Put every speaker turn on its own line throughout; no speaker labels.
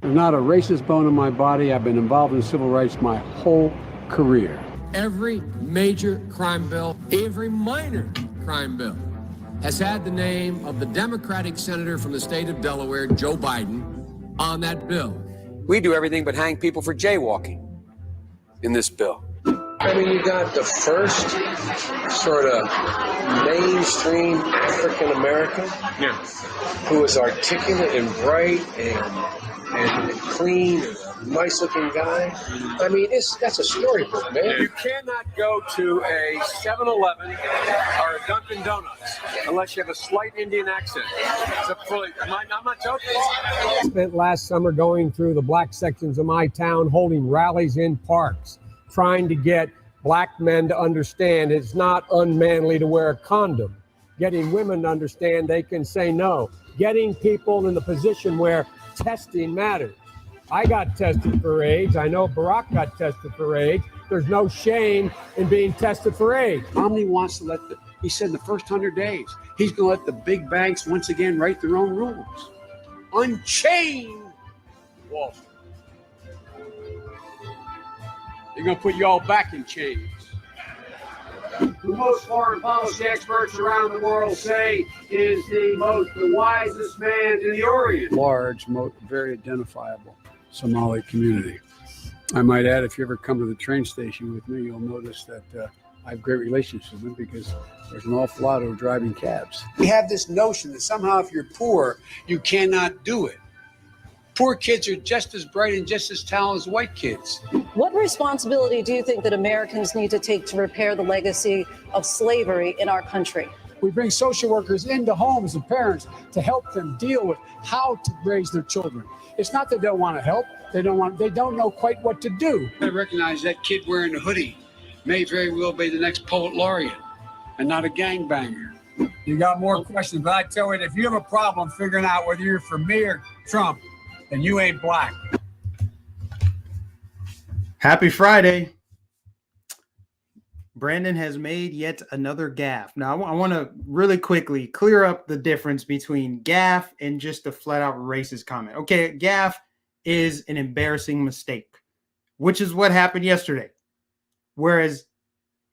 There's not a racist bone in my body. I've been involved in civil rights my whole career.
Every major crime bill, every minor crime bill, has had the name of the Democratic senator from the state of Delaware, Joe Biden, on that bill. We do everything but hang people for jaywalking in this bill.
I mean, you got the first sort of mainstream African American who is articulate and bright and clean, and a nice-looking guy. I mean, that's a storybook, man.
You cannot go to a 7-Eleven or a Dunkin' Donuts unless you have a slight Indian accent. I'm not joking.
I spent last summer going through the black sections of my town, holding rallies in parks, trying to get black men to understand it's not unmanly to wear a condom, getting women to understand they can say no, getting people in the position where testing matters. I got tested for AIDS. I know Barack got tested for AIDS. There's no shame in being tested for AIDS. Romney wants to he said in the first 100 days, he's going to let the big banks once again write their own rules. Unchain Wall Street. They're going to put you all back in chains. Who most foreign policy experts around the world say is the wisest man in the Orient. Large, very identifiable Somali community. I might add, if you ever come to the train station with me, you'll notice that I have great relationships with them because there's an awful lot of driving cabs. We have this notion that somehow if you're poor, you cannot do it. Poor kids are just as bright and just as talented as white kids.
What responsibility do you think that Americans need to take to repair the legacy of slavery in our country?
We bring social workers into homes and parents to help them deal with how to raise their children. It's not that they don't want to help. They don't know quite what to do. I recognize that kid wearing a hoodie may very well be the next poet laureate and not a gangbanger. You got more questions, but I tell you, if you have a problem figuring out whether you're for me or Trump, then you ain't black.
Happy Friday. Brandon has made yet another gaffe. Now, I want to really quickly clear up the difference between gaffe and just a flat-out racist comment. Okay, gaffe is an embarrassing mistake, which is what happened yesterday. Whereas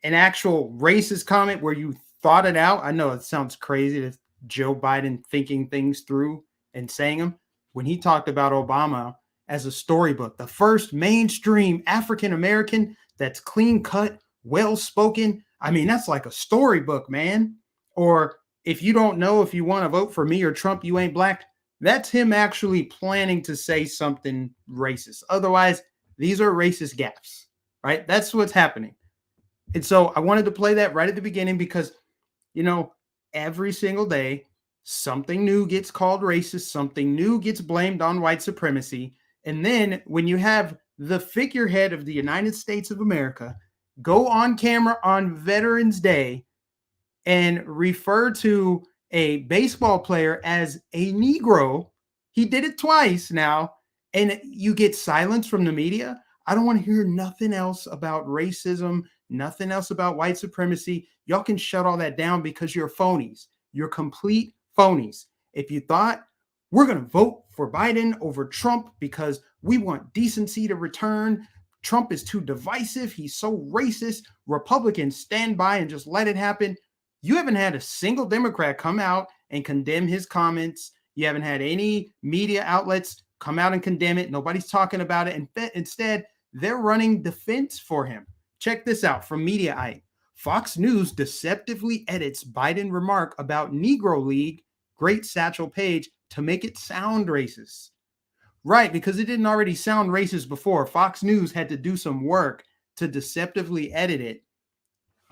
an actual racist comment where you thought it out, I know it sounds crazy to Joe Biden thinking things through and saying them. When he talked about Obama as a storybook, the first mainstream African-American that's clean-cut, well-spoken. I mean, that's like a storybook, man. Or if you don't know if you want to vote for me or Trump, you ain't black. That's him actually planning to say something racist. Otherwise, these are racist gaffes, right? That's what's happening. And so I wanted to play that right at the beginning because, you know, every single day, something new gets called racist, something new gets blamed on white supremacy. And then when you have the figurehead of the United States of America go on camera on Veterans Day and refer to a baseball player as a Negro, he did it twice now, and you get silence from the media. I don't want to hear nothing else about racism, nothing else about white supremacy. Y'all can shut all that down because you're phonies. You're complete phonies. If you thought we're going to vote for Biden over Trump because we want decency to return, Trump is too divisive, he's so racist, Republicans stand by and just let it happen. You haven't had a single Democrat come out and condemn his comments. You haven't had any media outlets come out and condemn it. Nobody's talking about it. And instead, they're running defense for him. Check this out from Mediaite. Fox News deceptively edits Biden remark about Negro League, great Satchel Paige, to make it sound racist. Right, because it didn't already sound racist before. Fox News had to do some work to deceptively edit it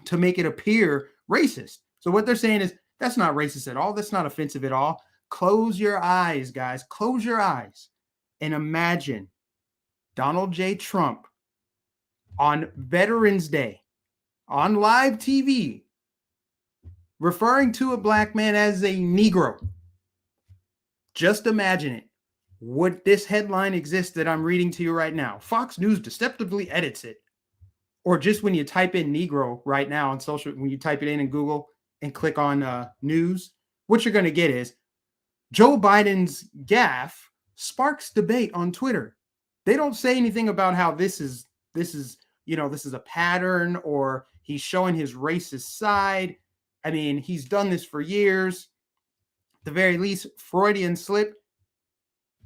to make it appear racist. So what they're saying is, that's not racist at all. That's not offensive at all. Close your eyes, guys. Close your eyes and imagine Donald J. Trump on Veterans Day on live TV referring to a black man as a Negro. Just imagine it. Would this headline exist that I'm reading to you right now? Fox News deceptively edits it. Or just when you type in Negro right now on social, when you type it in Google and click on news, what you're going to get is Joe Biden's gaffe sparks debate on Twitter. They don't say anything about how this is a pattern or he's showing his racist side. I mean, he's done this for years. At the very least, Freudian slip.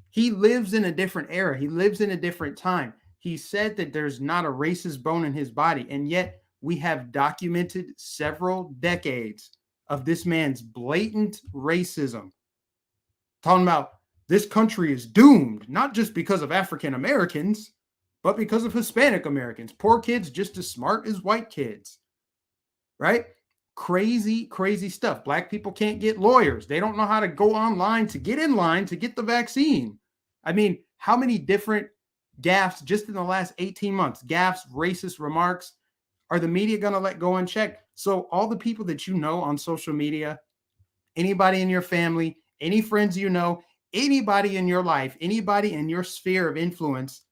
He lives in a different era. He lives in a different time. He said that there's not a racist bone in his body, and yet we have documented several decades of this man's blatant racism. Talking about this country is doomed, not just because of African Americans, but because of Hispanic Americans. Poor kids just as smart as white kids, right? Crazy, crazy stuff. Black people can't get lawyers. They don't know how to go online to get in line to get the vaccine. I mean, how many different gaffes just in the last 18 months, gaffes, racist remarks, are the media going to let go unchecked? So all the people that you know on social media, anybody in your family, any friends you know, anybody in your life, anybody in your sphere of influence,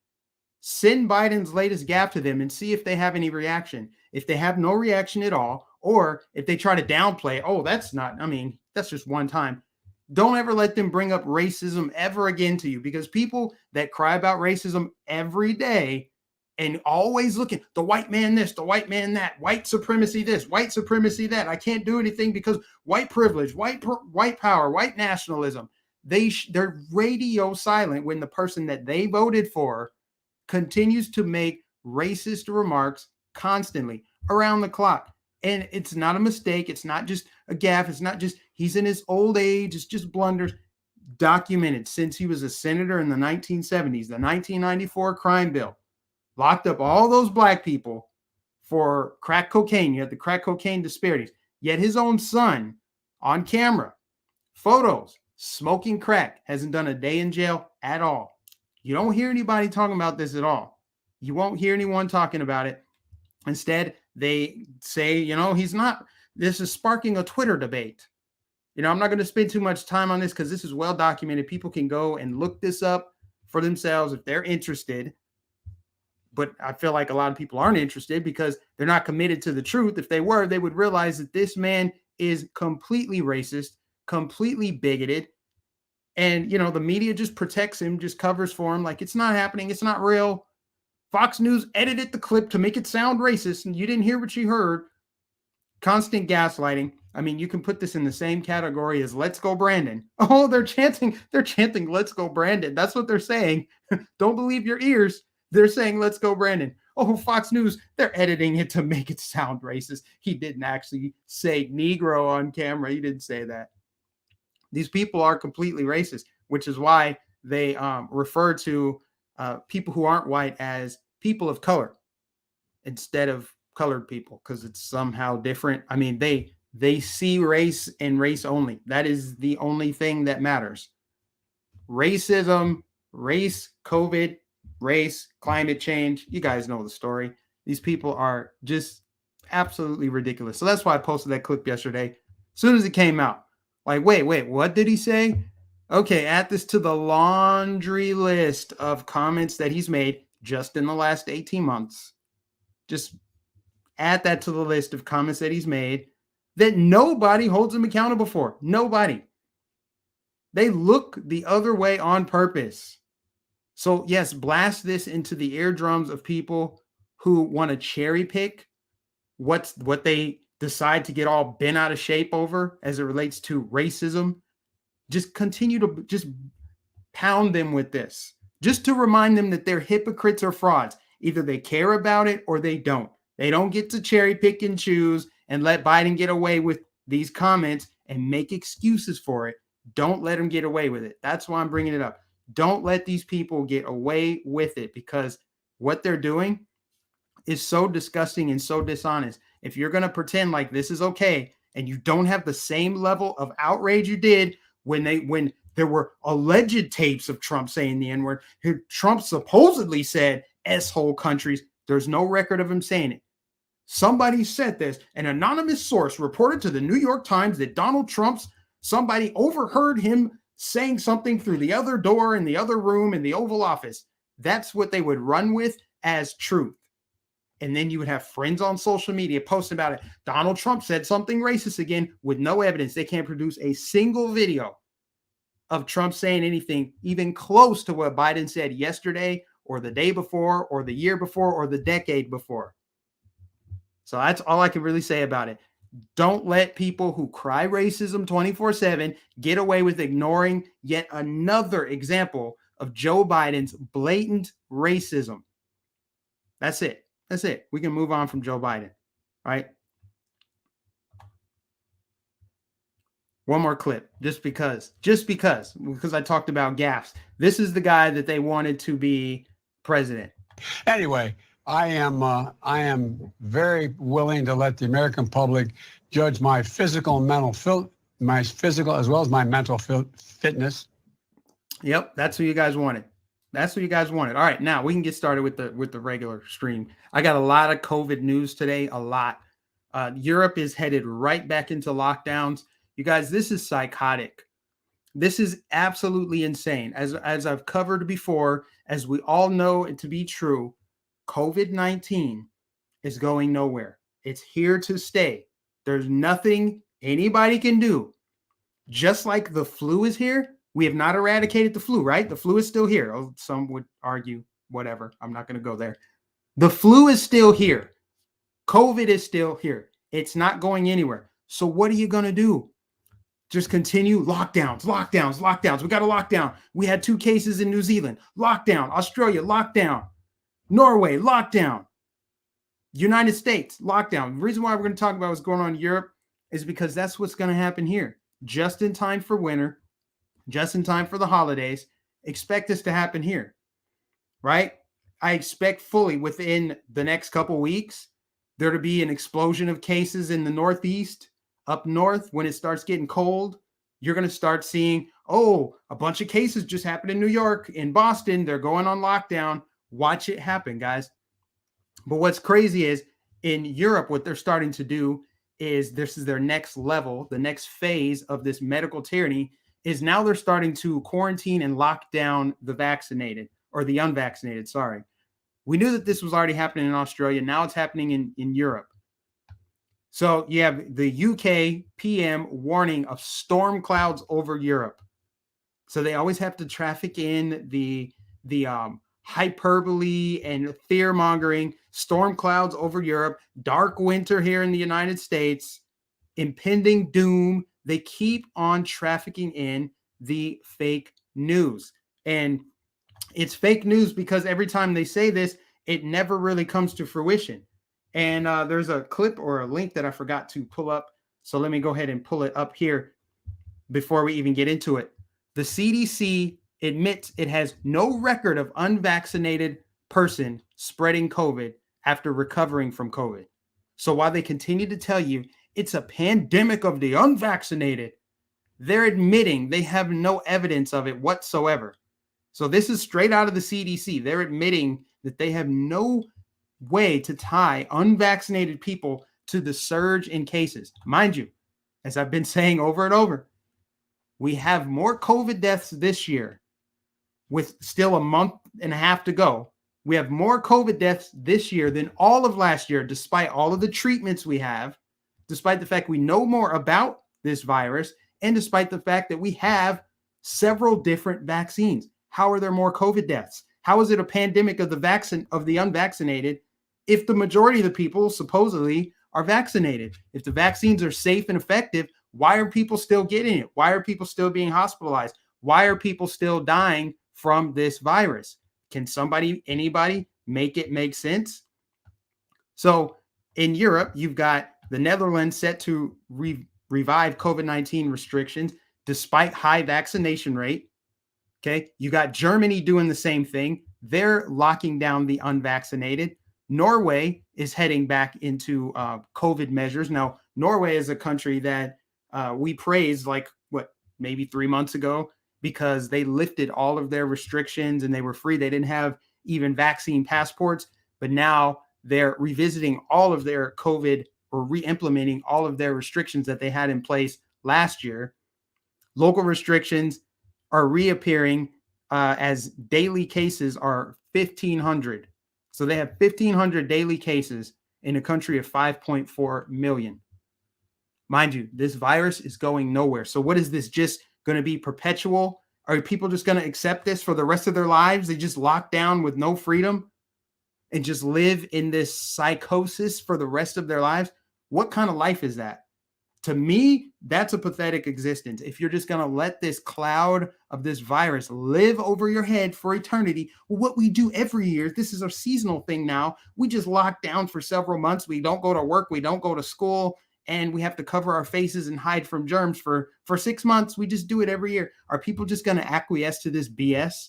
send Biden's latest gaffe to them and see if they have any reaction. If they have no reaction at all, or if they try to downplay, oh, that's just one time. Don't ever let them bring up racism ever again to you, because people that cry about racism every day and always looking, the white man this, the white man that, white supremacy this, white supremacy that, I can't do anything because white privilege, white power, white nationalism. They're radio silent when the person that they voted for continues to make racist remarks constantly around the clock. And it's not a mistake. It's not just a gaffe. It's not just he's in his old age. It's just blunders. Documented since he was a senator in the 1970s, the 1994 crime bill locked up all those black people for crack cocaine. You had the crack cocaine disparities. Yet his own son on camera, photos, smoking crack, hasn't done a day in jail at all. You don't hear anybody talking about this at all. You won't hear anyone talking about it. Instead, they say, he's not, this is sparking a Twitter debate. I'm not going to spend too much time on this because this is well documented. People can go and look this up for themselves if they're interested. But I feel like a lot of people aren't interested because they're not committed to the truth. If they were, they would realize that this man is completely racist, completely bigoted. And, the media just protects him, just covers for him like it's not happening. It's not real. Fox News edited the clip to make it sound racist, and you didn't hear what you heard. Constant gaslighting. I mean, you can put this in the same category as "Let's Go Brandon." Oh, they're chanting, "Let's go Brandon." That's what they're saying. Don't believe your ears. They're saying, "Let's go Brandon." Oh, Fox News, they're editing it to make it sound racist. He didn't actually say Negro on camera. He didn't say that. These people are completely racist, which is why they refer to people who aren't white as people of color instead of colored people, because it's somehow different. I mean, they see race and race only. That is the only thing that matters. Racism, race, COVID, race, climate change. You guys know the story. These people are just absolutely ridiculous. So that's why I posted that clip yesterday. As soon as it came out, like, wait, what did he say? Okay, add this to the laundry list of comments that he's made just in the last 18 months. Just add that to the list of comments that he's made that nobody holds him accountable for. Nobody. They look the other way on purpose. So yes, blast this into the eardrums of people who want to cherry pick what they decide to get all bent out of shape over as it relates to racism. Just continue to just pound them with this, just to remind them that they're hypocrites or frauds. Either they care about it or they don't. They don't get to cherry pick and choose and let Biden get away with these comments and make excuses for it. Don't let them get away with it. That's why I'm bringing it up. Don't let these people get away with it, because what they're doing is so disgusting and so dishonest. If you're going to pretend like this is okay and you don't have the same level of outrage you did when there were alleged tapes of Trump saying the N-word, Trump supposedly said S-hole countries. There's no record of him saying it. Somebody said this. An anonymous source reported to the New York Times that Donald Trump's somebody overheard him saying something through the other door in the other room in the Oval Office. That's what they would run with as truth. And then you would have friends on social media posting about it. Donald Trump said something racist again with no evidence. They can't produce a single video of Trump saying anything even close to what Biden said yesterday or the day before or the year before or the decade before. So that's all I can really say about it. Don't let people who cry racism 24/7 get away with ignoring yet another example of Joe Biden's blatant racism. That's it. That's it. We can move on from Joe Biden. All right. One more clip, just because I talked about gaffes. This is the guy that they wanted to be president.
Anyway, I am very willing to let the American public judge my physical and mental my physical as well as my mental fitness.
Yep, that's who you guys wanted. That's what you guys wanted. All right, now we can get started with the regular stream. I got a lot of COVID news today, a lot. Europe is headed right back into lockdowns. You guys, this is psychotic. This is absolutely insane. As I've covered before, as we all know it to be true, COVID-19 is going nowhere. It's here to stay. There's nothing anybody can do. Just like the flu is here, we have not eradicated the flu, right? The flu is still here. Oh, some would argue, whatever. I'm not going to go there. The flu is still here. COVID is still here. It's not going anywhere. So what are you going to do? Just continue lockdowns. We got a lockdown. We had 2 cases in New Zealand. Lockdown. Australia, lockdown. Norway, lockdown. United States, lockdown. The reason why we're going to talk about what's going on in Europe is because that's what's going to happen here. Just in time for winter, just in time for the holidays. Expect this to happen here, right? I expect fully within the next couple weeks there to be an explosion of cases in the Northeast. Up north, when it starts getting cold, you're going to start seeing, oh, a bunch of cases just happened in New York, in Boston. They're going on lockdown. Watch it happen, guys. But what's crazy is in Europe, what they're starting to do is this is their next level, the next phase of this medical tyranny is now they're starting to quarantine and lock down the vaccinated or the unvaccinated. Sorry. We knew that this was already happening in Australia. Now it's happening in Europe. So you have the UK PM warning of storm clouds over Europe. So they always have to traffic in the hyperbole and fear mongering. Storm clouds over Europe, dark winter here in the United States, impending doom. They keep on trafficking in the fake news. And it's fake news because every time they say this, it never really comes to fruition. And there's a clip or a link that I forgot to pull up. So let me go ahead and pull it up here before we even get into it. The CDC admits it has no record of unvaccinated person spreading COVID after recovering from COVID. So while they continue to tell you it's a pandemic of the unvaccinated, they're admitting they have no evidence of it whatsoever. So this is straight out of the CDC. They're admitting that they have no way to tie unvaccinated people to the surge in cases. Mind you, as I've been saying over and over, we have more COVID deaths this year with still a month and a half to go. We have more COVID deaths this year than all of last year, despite all of the treatments we have, despite the fact we know more about this virus, and despite the fact that we have several different vaccines. How are there more COVID deaths? How is it a pandemic of the unvaccinated if the majority of the people supposedly are vaccinated? If the vaccines are safe and effective, why are people still getting it? Why are people still being hospitalized? Why are people still dying from this virus? Can anybody make it make sense? So in Europe, you've got the Netherlands set to revive COVID-19 restrictions despite high vaccination rate. Okay, you got Germany doing the same thing. They're locking down the unvaccinated. Norway is heading back into COVID measures. Now, Norway is a country that we praised maybe 3 months ago because they lifted all of their restrictions and they were free. They didn't have even vaccine passports, but now they're revisiting all of their COVID or re-implementing all of their restrictions that they had in place last year. Local restrictions are reappearing as daily cases are 1,500. So they have 1,500 daily cases in a country of 5.4 million. Mind you, this virus is going nowhere. So what is this just going to be perpetual? Are people just going to accept this for the rest of their lives? They just lock down with no freedom and just live in this psychosis for the rest of their lives? What kind of life is that? To me, that's a pathetic existence. If you're just going to let this cloud of this virus live over your head for eternity, well, what we do every year, this is a seasonal thing now. We just lock down for several months. We don't go to work. We don't go to school. And we have to cover our faces and hide from germs for 6 months. We just do it every year. Are people just going to acquiesce to this BS?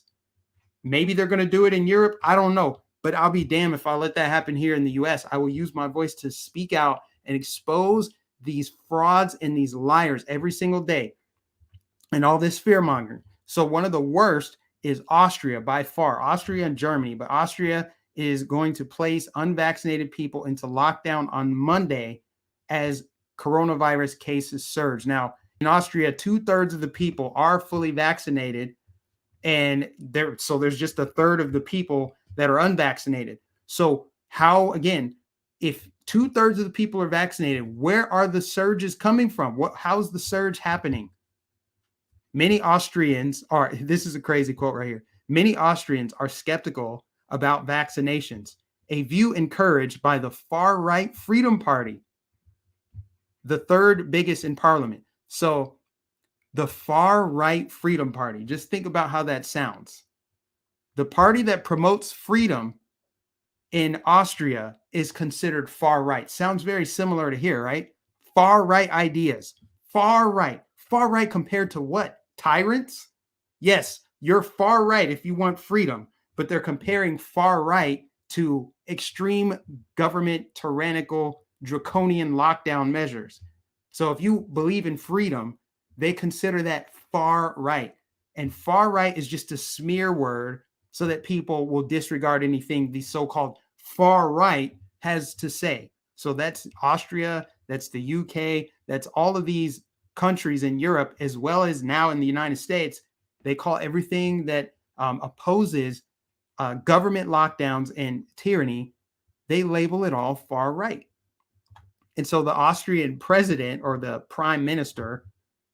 Maybe they're going to do it in Europe. I don't know. But I'll be damned if I let that happen here in the US. I will use my voice to speak out and expose these frauds and these liars every single day and all this fear mongering. So one of the worst is Austria by far, Austria and Germany. But Austria is going to place unvaccinated people into lockdown on Monday as coronavirus cases surge. Now, in Austria, 2/3 of the people are fully vaccinated, and there's just 1/3 of the people that are unvaccinated. So how, again, if 2/3 of the people are vaccinated, where are the surges coming from? How's the surge happening? Many Austrians are, this is a crazy quote right here. Many Austrians are skeptical about vaccinations, a view encouraged by the far-right Freedom Party, the third biggest in parliament. So the far-right Freedom Party, just think about how that sounds. The party that promotes freedom in Austria is considered far right. Sounds very similar to here, right? Far right ideas. Far right. Far right compared to what? Tyrants? Yes, you're far right if you want freedom, but they're comparing far right to extreme government, tyrannical, draconian lockdown measures. So if you believe in freedom, they consider that far right. And far right is just a smear word so that people will disregard anything the so-called far right has to say. So that's Austria, that's the UK, that's all of these countries in Europe, as well as now in the United States. They call everything that opposes government lockdowns and tyranny, they label it all far right. And so the Austrian president, or the prime minister,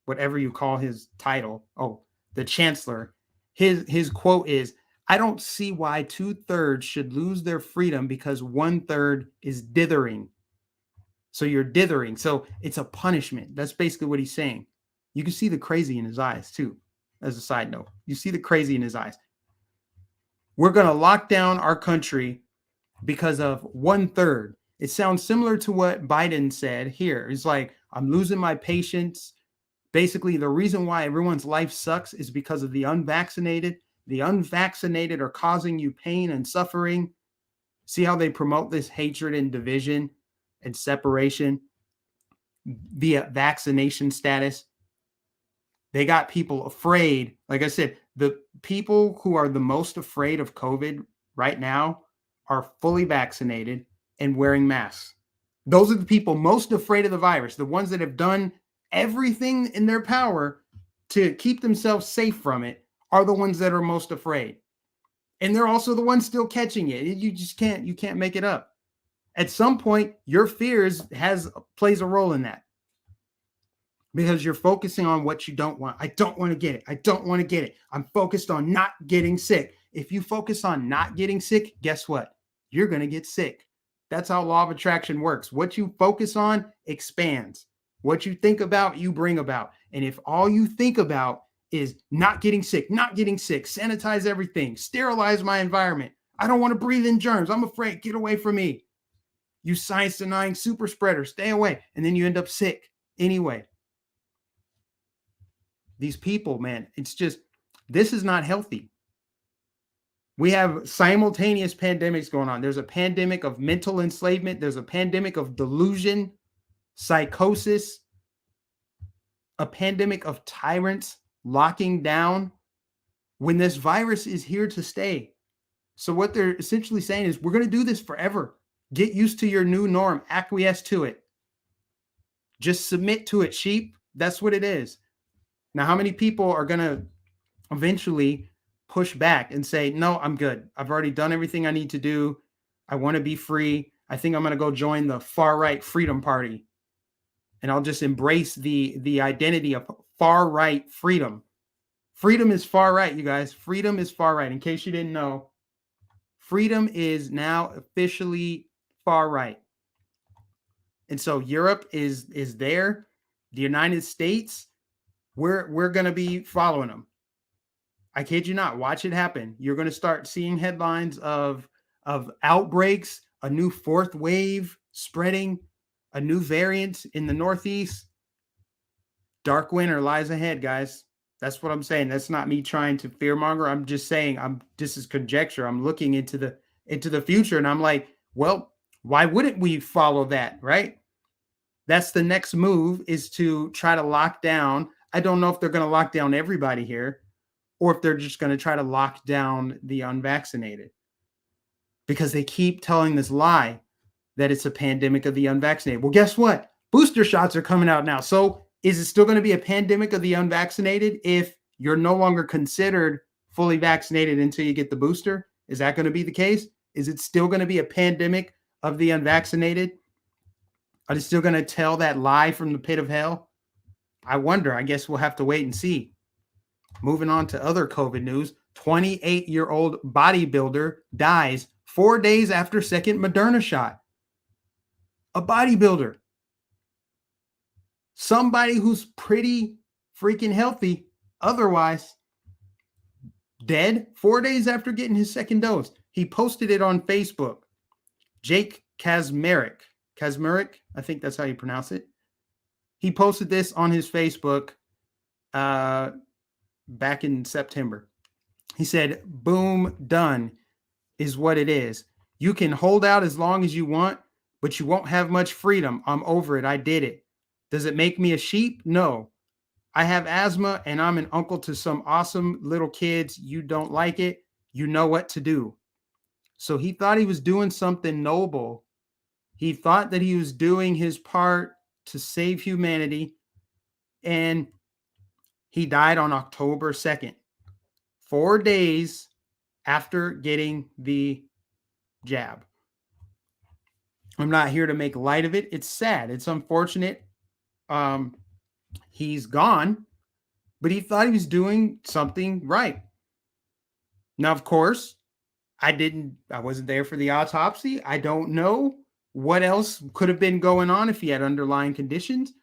whatever you call his title, the chancellor, his quote is, "I don't see why 2/3 should lose their freedom because 1/3 is dithering." So you're dithering. So it's a punishment. That's basically what he's saying. You can see the crazy in his eyes too, as a side note. You see the crazy in his eyes. We're going to lock down our country because of 1/3. It sounds similar to what Biden said here. It's like, I'm losing my patience. Basically, the reason why everyone's life sucks is because of the unvaccinated. The unvaccinated are causing you pain and suffering. See how they promote this hatred and division and separation via vaccination status? They got people afraid. Like I said, the people who are the most afraid of COVID right now are fully vaccinated and wearing masks. Those are the people most afraid of the virus, the ones that have done everything in their power to keep themselves safe from it are the ones that are most afraid. And they're also the ones still catching it. You can't make it up. At some point, your fears plays a role in that. Because you're focusing on what you don't want. I don't want to get it. I don't want to get it. I'm focused on not getting sick. If you focus on not getting sick, guess what? You're going to get sick. That's how law of attraction works. What you focus on expands. What you think about, you bring about. And if all you think about is not getting sick, sanitize everything, sterilize my environment. I don't want to breathe in germs. I'm afraid. Get away from me. You science-denying super spreader, stay away. And then you end up sick anyway. These people, man, this is not healthy. We have simultaneous pandemics going on. There's a pandemic of mental enslavement. There's a pandemic of delusion, psychosis, a pandemic of tyrants locking down when this virus is here to stay. So what they're essentially saying is, we're going to do this forever. Get used to your new norm. Acquiesce to it. Just submit to it, sheep. That's what it is. Now, how many people are going to eventually push back and say, no, I'm good. I've already done everything I need to do. I want to be free. I think I'm going to go join the far right Freedom Party. And I'll just embrace the identity of far right freedom. Freedom is far right, you guys. Freedom is far right. In case you didn't know, freedom is now officially far right. And so Europe is there. The United States, we're going to be following them. I kid you not. Watch it happen. You're going to start seeing headlines of outbreaks, a new fourth wave spreading, a new variant in the Northeast. Dark winter lies ahead, guys. That's what I'm saying. That's not me trying to fearmonger. I'm just saying this is conjecture. I'm looking into the future, and I'm like, well, why wouldn't we follow that, right? That's the next move, is to try to lock down. I don't know if they're going to lock down everybody here, or if they're just going to try to lock down the unvaccinated, because they keep telling this lie that it's a pandemic of the unvaccinated. Well, guess what? Booster shots are coming out now. So is it still going to be a pandemic of the unvaccinated if you're no longer considered fully vaccinated until you get the booster? Is that going to be the case? Is it still going to be a pandemic of the unvaccinated? Are they still going to tell that lie from the pit of hell? I wonder. I guess we'll have to wait and see. Moving on to other COVID news, 28-year-old bodybuilder dies 4 days after second Moderna shot. A bodybuilder. Somebody who's pretty freaking healthy otherwise, dead 4 days after getting his second dose. He posted it on Facebook. Jake Kazmarek, I think that's how you pronounce it. He posted this on his Facebook back in September. He said, boom, done is what it is. You can hold out as long as you want, but you won't have much freedom. I'm over it. I did it. Does it make me a sheep? No. I have asthma and I'm an uncle to some awesome little kids. You don't like it. You know what to do. So he thought he was doing something noble. He thought that he was doing his part to save humanity. And he died on October 2nd, 4 days after getting the jab. I'm not here to make light of it. It's sad. It's unfortunate. He's gone, but he thought he was doing something right. Now, of course, I wasn't there for the autopsy. I don't know what else could have been going on if he had underlying conditions.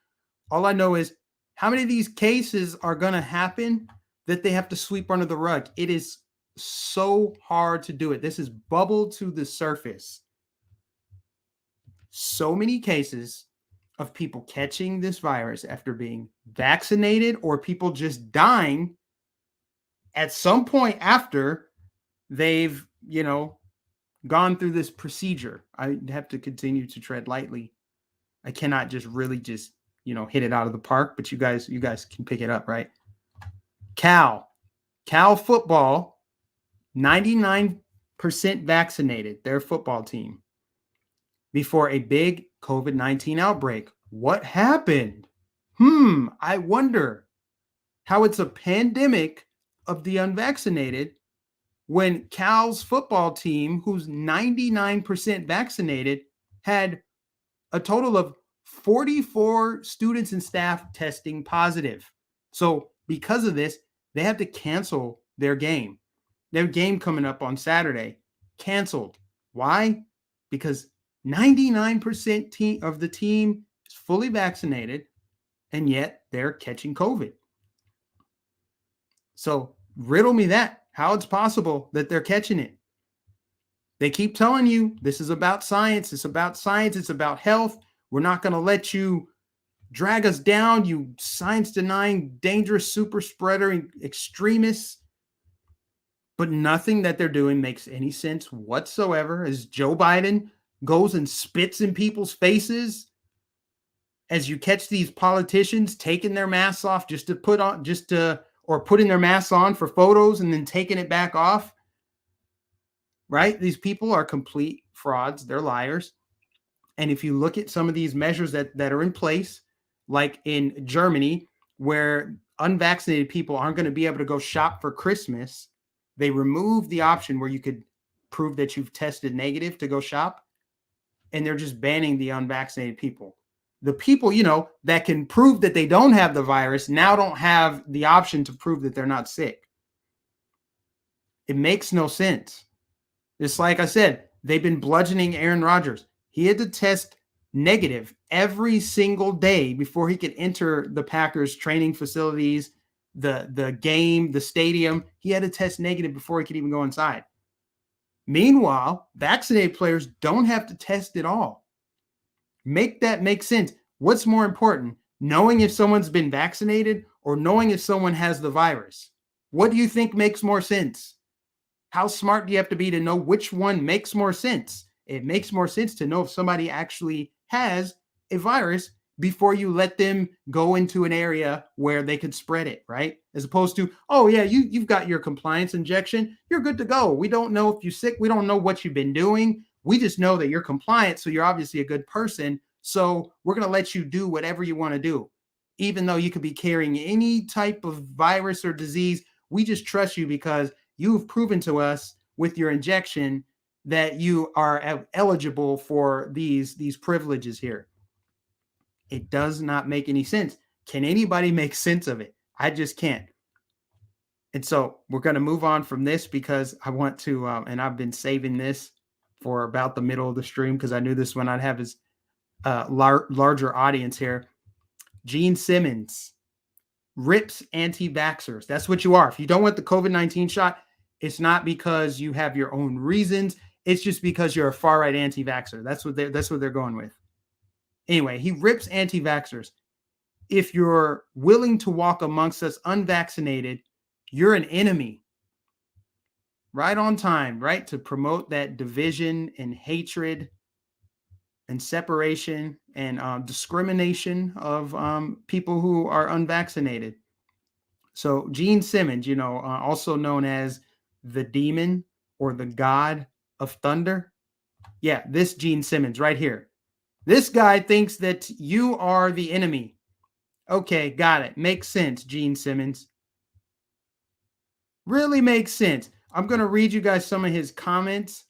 All I know is how many of these cases are going to happen that they have to sweep under the rug. It is so hard to do it. This is bubbled to the surface. So many cases of people catching this virus after being vaccinated, or people just dying at some point after they've, gone through this procedure. I have to continue to tread lightly. I cannot just really hit it out of the park, but you guys can pick it up, right? Cal football, 99% vaccinated, their football team, before a big COVID-19 outbreak. What happened? I wonder how it's a pandemic of the unvaccinated when Cal's football team, who's 99% vaccinated, had a total of 44 students and staff testing positive. So because of this, they had to cancel their game. Their game coming up on Saturday, canceled. Why? Because 99% of the team is fully vaccinated, and yet they're catching COVID. So riddle me that, how it's possible that they're catching it. They keep telling you this is about science. It's about science. It's about health. We're not going to let you drag us down, you science-denying, dangerous super spreader extremists. But nothing that they're doing makes any sense whatsoever, as Joe Biden goes and spits in people's faces, as you catch these politicians taking their masks off or putting their masks on for photos and then taking it back off. Right? These people are complete frauds. They're liars. And if you look at some of these measures that are in place, like in Germany, where unvaccinated people aren't going to be able to go shop for Christmas, they removed the option where you could prove that you've tested negative to go shop. And they're just banning the unvaccinated people. the people, that can prove that they don't have the virus now don't have the option to prove that they're not sick. It makes no sense. Just like I said, they've been bludgeoning Aaron Rodgers. He had to test negative every single day before he could enter the Packers training facilities, the game, the stadium. He had to test negative before he could even go inside. Meanwhile, vaccinated players don't have to test at all. Make that make sense. What's more important, knowing if someone's been vaccinated or knowing if someone has the virus? What do you think makes more sense? How smart do you have to be to know which one makes more sense? It makes more sense to know if somebody actually has a virus before you let them go into an area where they could spread it, right? As opposed to, oh yeah, you've got your compliance injection, you're good to go. We don't know if you're sick. We don't know what you've been doing. We just know that you're compliant, so you're obviously a good person. So we're going to let you do whatever you want to do. Even though you could be carrying any type of virus or disease, we just trust you because you've proven to us with your injection that you are eligible for these privileges here. It does not make any sense. Can anybody make sense of it? I just can't. And so we're going to move on from this because I want to, and I've been saving this for about the middle of the stream because I knew this one I'd have his larger audience here. Gene Simmons rips anti-vaxxers. That's what you are. If you don't want the COVID-19 shot, it's not because you have your own reasons. It's just because you're a far-right anti-vaxxer. That's what they're going with. Anyway, he rips anti-vaxxers. If you're willing to walk amongst us unvaccinated, you're an enemy. Right on time, right? To promote that division and hatred and separation and discrimination of people who are unvaccinated. So Gene Simmons, also known as the demon or the god of thunder. Yeah, this Gene Simmons right here. This guy thinks that you are the enemy. Okay, got it. Makes sense, Gene Simmons. Really makes sense. I'm going to read you guys some of his comments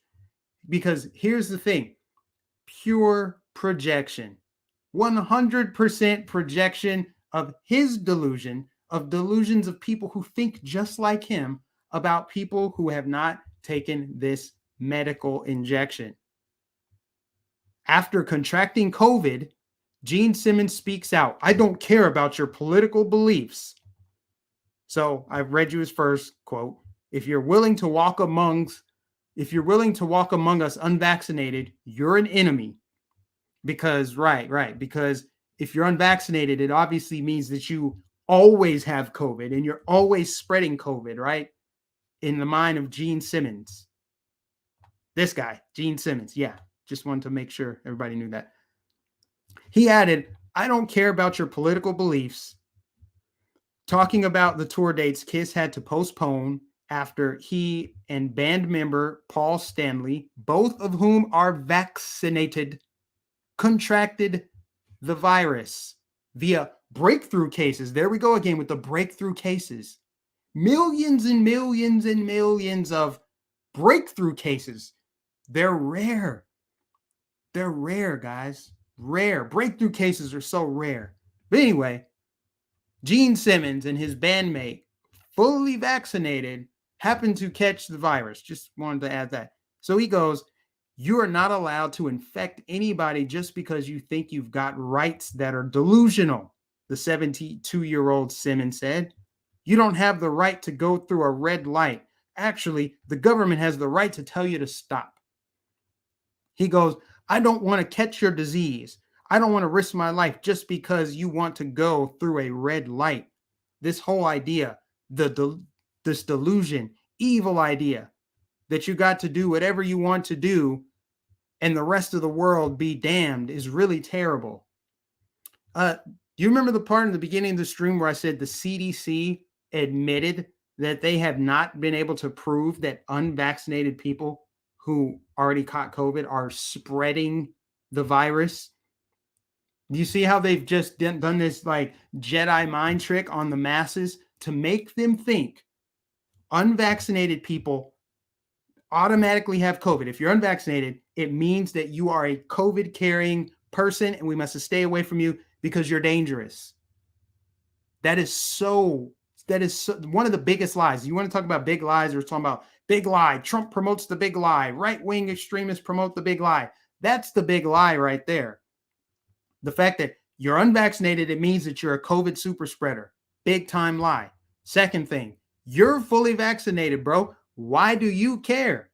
because here's the thing. Pure projection. 100% projection of his delusion, of delusions of people who think just like him about people who have not taken this medical injection. After contracting COVID, Gene Simmons speaks out. I don't care about your political beliefs. So I've read you his first quote. If you're willing to walk among us unvaccinated, you're an enemy. Because, right. Because if you're unvaccinated, it obviously means that you always have COVID and you're always spreading COVID, right? In the mind of Gene Simmons. This guy, Gene Simmons. Yeah, just wanted to make sure everybody knew that. He added, I don't care about your political beliefs. Talking about the tour dates Kiss had to postpone after he and band member Paul Stanley, both of whom are vaccinated, contracted the virus via breakthrough cases. There we go again with the breakthrough cases. Millions and millions and millions of breakthrough cases. They're rare. They're rare, guys. Rare. Breakthrough cases are so rare. But anyway, Gene Simmons and his bandmate, fully vaccinated, happened to catch the virus. Just wanted to add that. So he goes, you are not allowed to infect anybody just because you think you've got rights that are delusional, the 72-year-old Simmons said. You don't have the right to go through a red light. Actually, the government has the right to tell you to stop. He goes, I don't want to catch your disease. I don't want to risk my life just because you want to go through a red light. This whole idea, this delusion, evil idea that you got to do whatever you want to do and the rest of the world be damned is really terrible. Do you remember the part in the beginning of the stream where I said the CDC admitted that they have not been able to prove that unvaccinated people who already caught COVID are spreading the virus? Do you see how they've just done this like Jedi mind trick on the masses to make them think unvaccinated people automatically have COVID? If you're unvaccinated, it means that you are a COVID carrying person and we must stay away from you because you're dangerous. That is so one of the biggest lies. You want to talk about big lies? We're talking about big lie. Trump promotes the big lie. Right-wing extremists promote the big lie. That's the big lie right there. The fact that you're unvaccinated, it means that you're a COVID super spreader. Big time lie. Second thing, you're fully vaccinated, bro. Why do you care?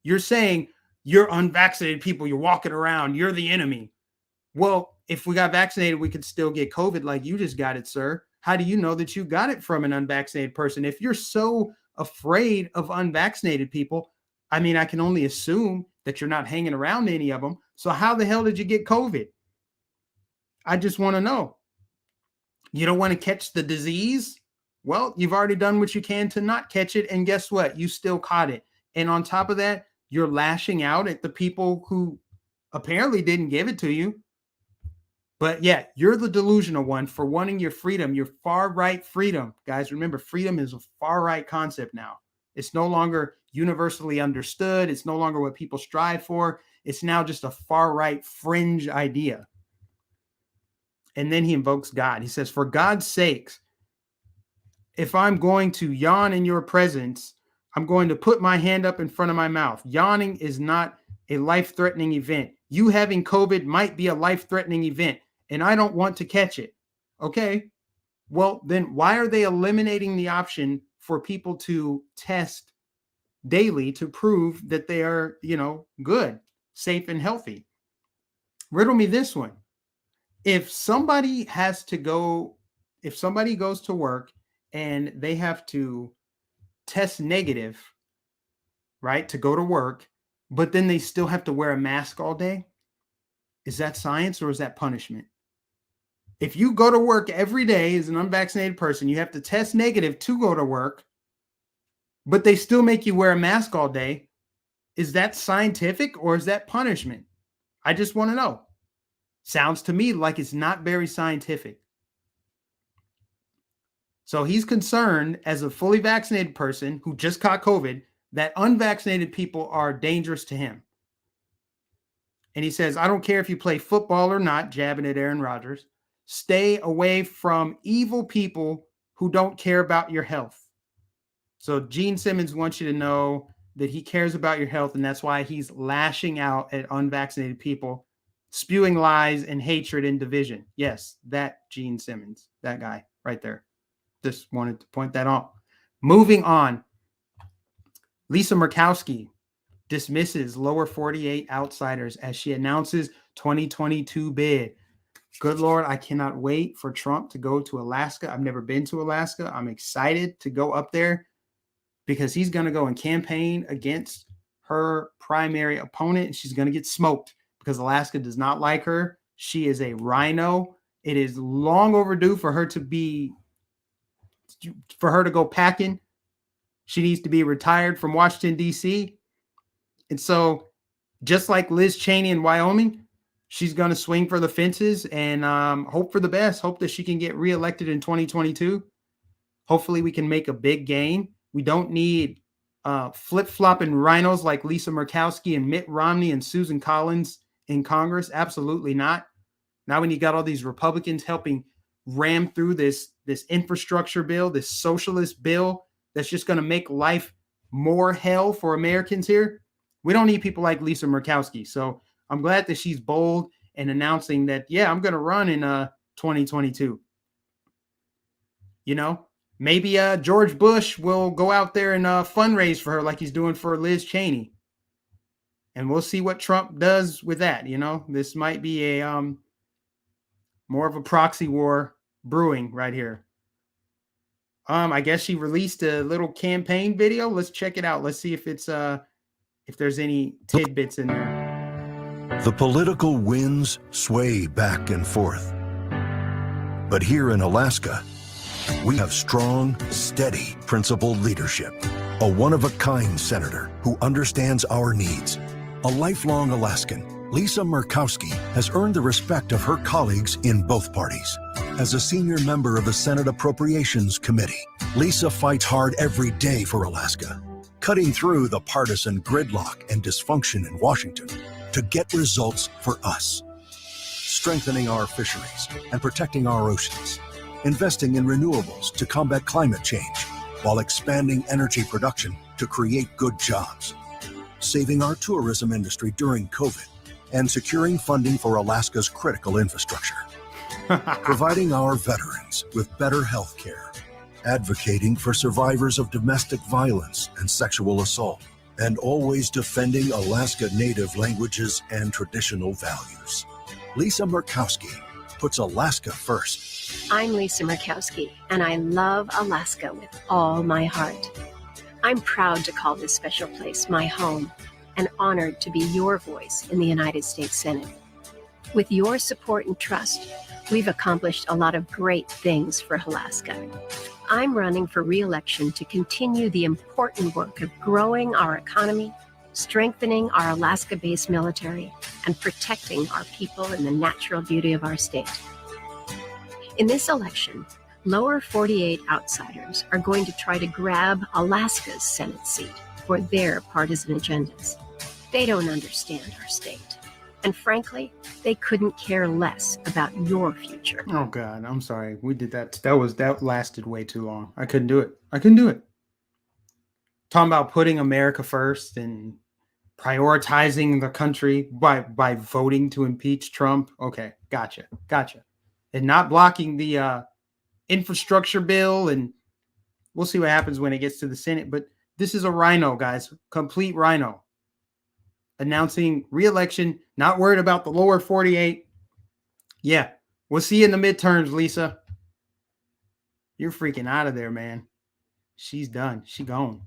You're saying you're unvaccinated people. You're walking around. You're the enemy. Well, if we got vaccinated, we could still get COVID like you just got it, sir. How do you know that you got it from an unvaccinated person? If you're so afraid of unvaccinated people, I mean, I can only assume that you're not hanging around any of them. So how the hell did you get COVID? I just want to know. You don't want to catch the disease? Well, you've already done what you can to not catch it. And guess what? You still caught it. And on top of that, you're lashing out at the people who apparently didn't give it to you. But yeah, you're the delusional one for wanting your freedom, your far right freedom. Guys, remember, freedom is a far right concept now. It's no longer universally understood. It's no longer what people strive for. It's now just a far right fringe idea. And then he invokes God. He says, for God's sakes, if I'm going to yawn in your presence, I'm going to put my hand up in front of my mouth. Yawning is not a life-threatening event. You having COVID might be a life-threatening event, and I don't want to catch it. Okay, well, then why are they eliminating the option for people to test daily to prove that they are, good, safe, and healthy? Riddle me this one. If somebody goes to work and they have to test negative, right, to go to work, but then they still have to wear a mask all day, is that science or is that punishment? If you go to work every day as an unvaccinated person, you have to test negative to go to work, but they still make you wear a mask all day, is that scientific or is that punishment? I just want to know. Sounds to me like it's not very scientific. So he's concerned as a fully vaccinated person who just caught COVID that unvaccinated people are dangerous to him. And he says, I don't care if you play football or not, jabbing at Aaron Rodgers. Stay away from evil people who don't care about your health. So Gene Simmons wants you to know that he cares about your health, and that's why he's lashing out at unvaccinated people, spewing lies and hatred and division. Yes, that Gene Simmons, that guy right there. Just wanted to point that out. Moving on. Lisa Murkowski dismisses lower 48 outsiders as she announces 2022 bid. Good Lord, I cannot wait for Trump to go to Alaska. I've never been to Alaska. I'm excited to go up there because he's going to go and campaign against her primary opponent, and she's going to get smoked because Alaska does not like her. She is a rhino. It is long overdue for her to go packing. She needs to be retired from Washington, D.C. And so just like Liz Cheney in Wyoming, she's going to swing for the fences and hope for the best. Hope that she can get reelected in 2022. Hopefully we can make a big gain. We don't need flip-flopping rhinos like Lisa Murkowski and Mitt Romney and Susan Collins in Congress. Absolutely not. Now when you got all these Republicans helping ram through this infrastructure bill, this socialist bill that's just going to make life more hell for Americans here, we don't need people like Lisa Murkowski. So I'm glad that she's bold and announcing that, yeah, I'm going to run in 2022. Maybe George Bush will go out there and fundraise for her like he's doing for Liz Cheney. And we'll see what Trump does with that. This might be a more of a proxy war brewing right here. I guess she released a little campaign video. Let's check it out. Let's see if it's if there's any tidbits in there.
The political winds sway back and forth. But here in Alaska, we have strong, steady, principled leadership. A one-of-a-kind senator who understands our needs. A lifelong Alaskan, Lisa Murkowski has earned the respect of her colleagues in both parties. As a senior member of the Senate Appropriations Committee, Lisa fights hard every day for Alaska, cutting through the partisan gridlock and dysfunction in Washington to get results for us. strengthening our fisheries and protecting our oceans, investing in renewables to combat climate change, while expanding energy production to create good jobs, saving our tourism industry during COVID, and securing funding for Alaska's critical infrastructure, providing our veterans with better health care, advocating for survivors of domestic violence and sexual assault, and always defending Alaska Native languages and traditional values. Lisa Murkowski puts Alaska first.
I'm Lisa Murkowski, and I love Alaska with all my heart. I'm proud to call this special place my home and honored to be your voice in the United States Senate. With your support and trust, we've accomplished a lot of great things for Alaska. I'm running for re-election to continue the important work of growing our economy, strengthening our Alaska-based military, and protecting our people and the natural beauty of our state. In this election, lower 48 outsiders are going to try to grab Alaska's Senate seat for their partisan agendas. They don't understand our state. And frankly, they couldn't care less about your future.
Oh God, I'm sorry. We did that. That lasted way too long. I couldn't do it. Talking about putting America first and prioritizing the country by voting to impeach Trump. Okay, gotcha. And not blocking the infrastructure bill, and we'll see what happens when it gets to the Senate. But this is a rhino, guys, complete rhino. Announcing re-election, not worried about the lower 48. Yeah, we'll see you in the midterms, Lisa. You're freaking out of there, man. She's done. She gone.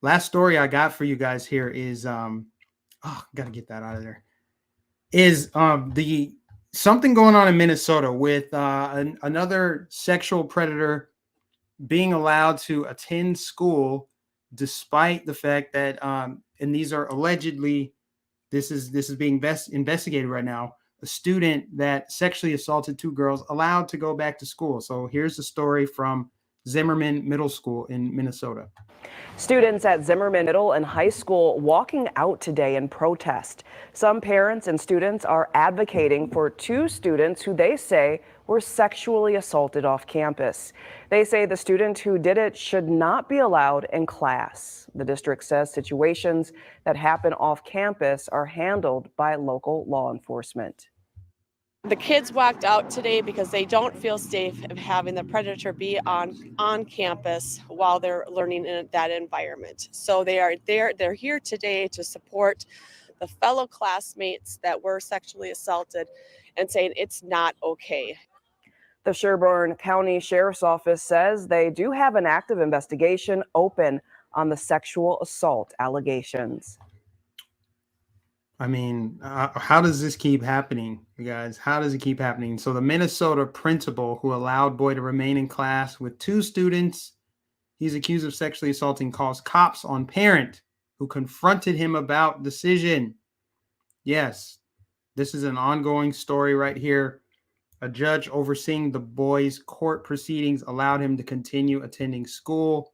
Last story I got for you guys here is gotta get that out of there. Is the something going on in Minnesota with another sexual predator being allowed to attend school despite the fact that and these are allegedly, this is being investigated right now, a student that sexually assaulted two girls allowed to go back to school. So here's the story from Zimmerman Middle School in Minnesota.
Students at Zimmerman Middle and High School walking out today in protest. Some parents and students are advocating for two students who they say were sexually assaulted off campus. They say the student who did it should not be allowed in class. The district says situations that happen off campus are handled by local law enforcement.
The kids walked out today because they don't feel safe of having the predator be on campus while they're learning in that environment. So they're here today to support the fellow classmates that were sexually assaulted and saying it's not okay.
The Sherburne County Sheriff's Office says they do have an active investigation open on the sexual assault allegations.
I mean, how does this keep happening, you guys? How does it keep happening? So the Minnesota principal who allowed boy to remain in class with two students he's accused of sexually assaulting calls cops on parent who confronted him about decision. Yes, this is an ongoing story right here. A judge overseeing the boy's court proceedings allowed him to continue attending school,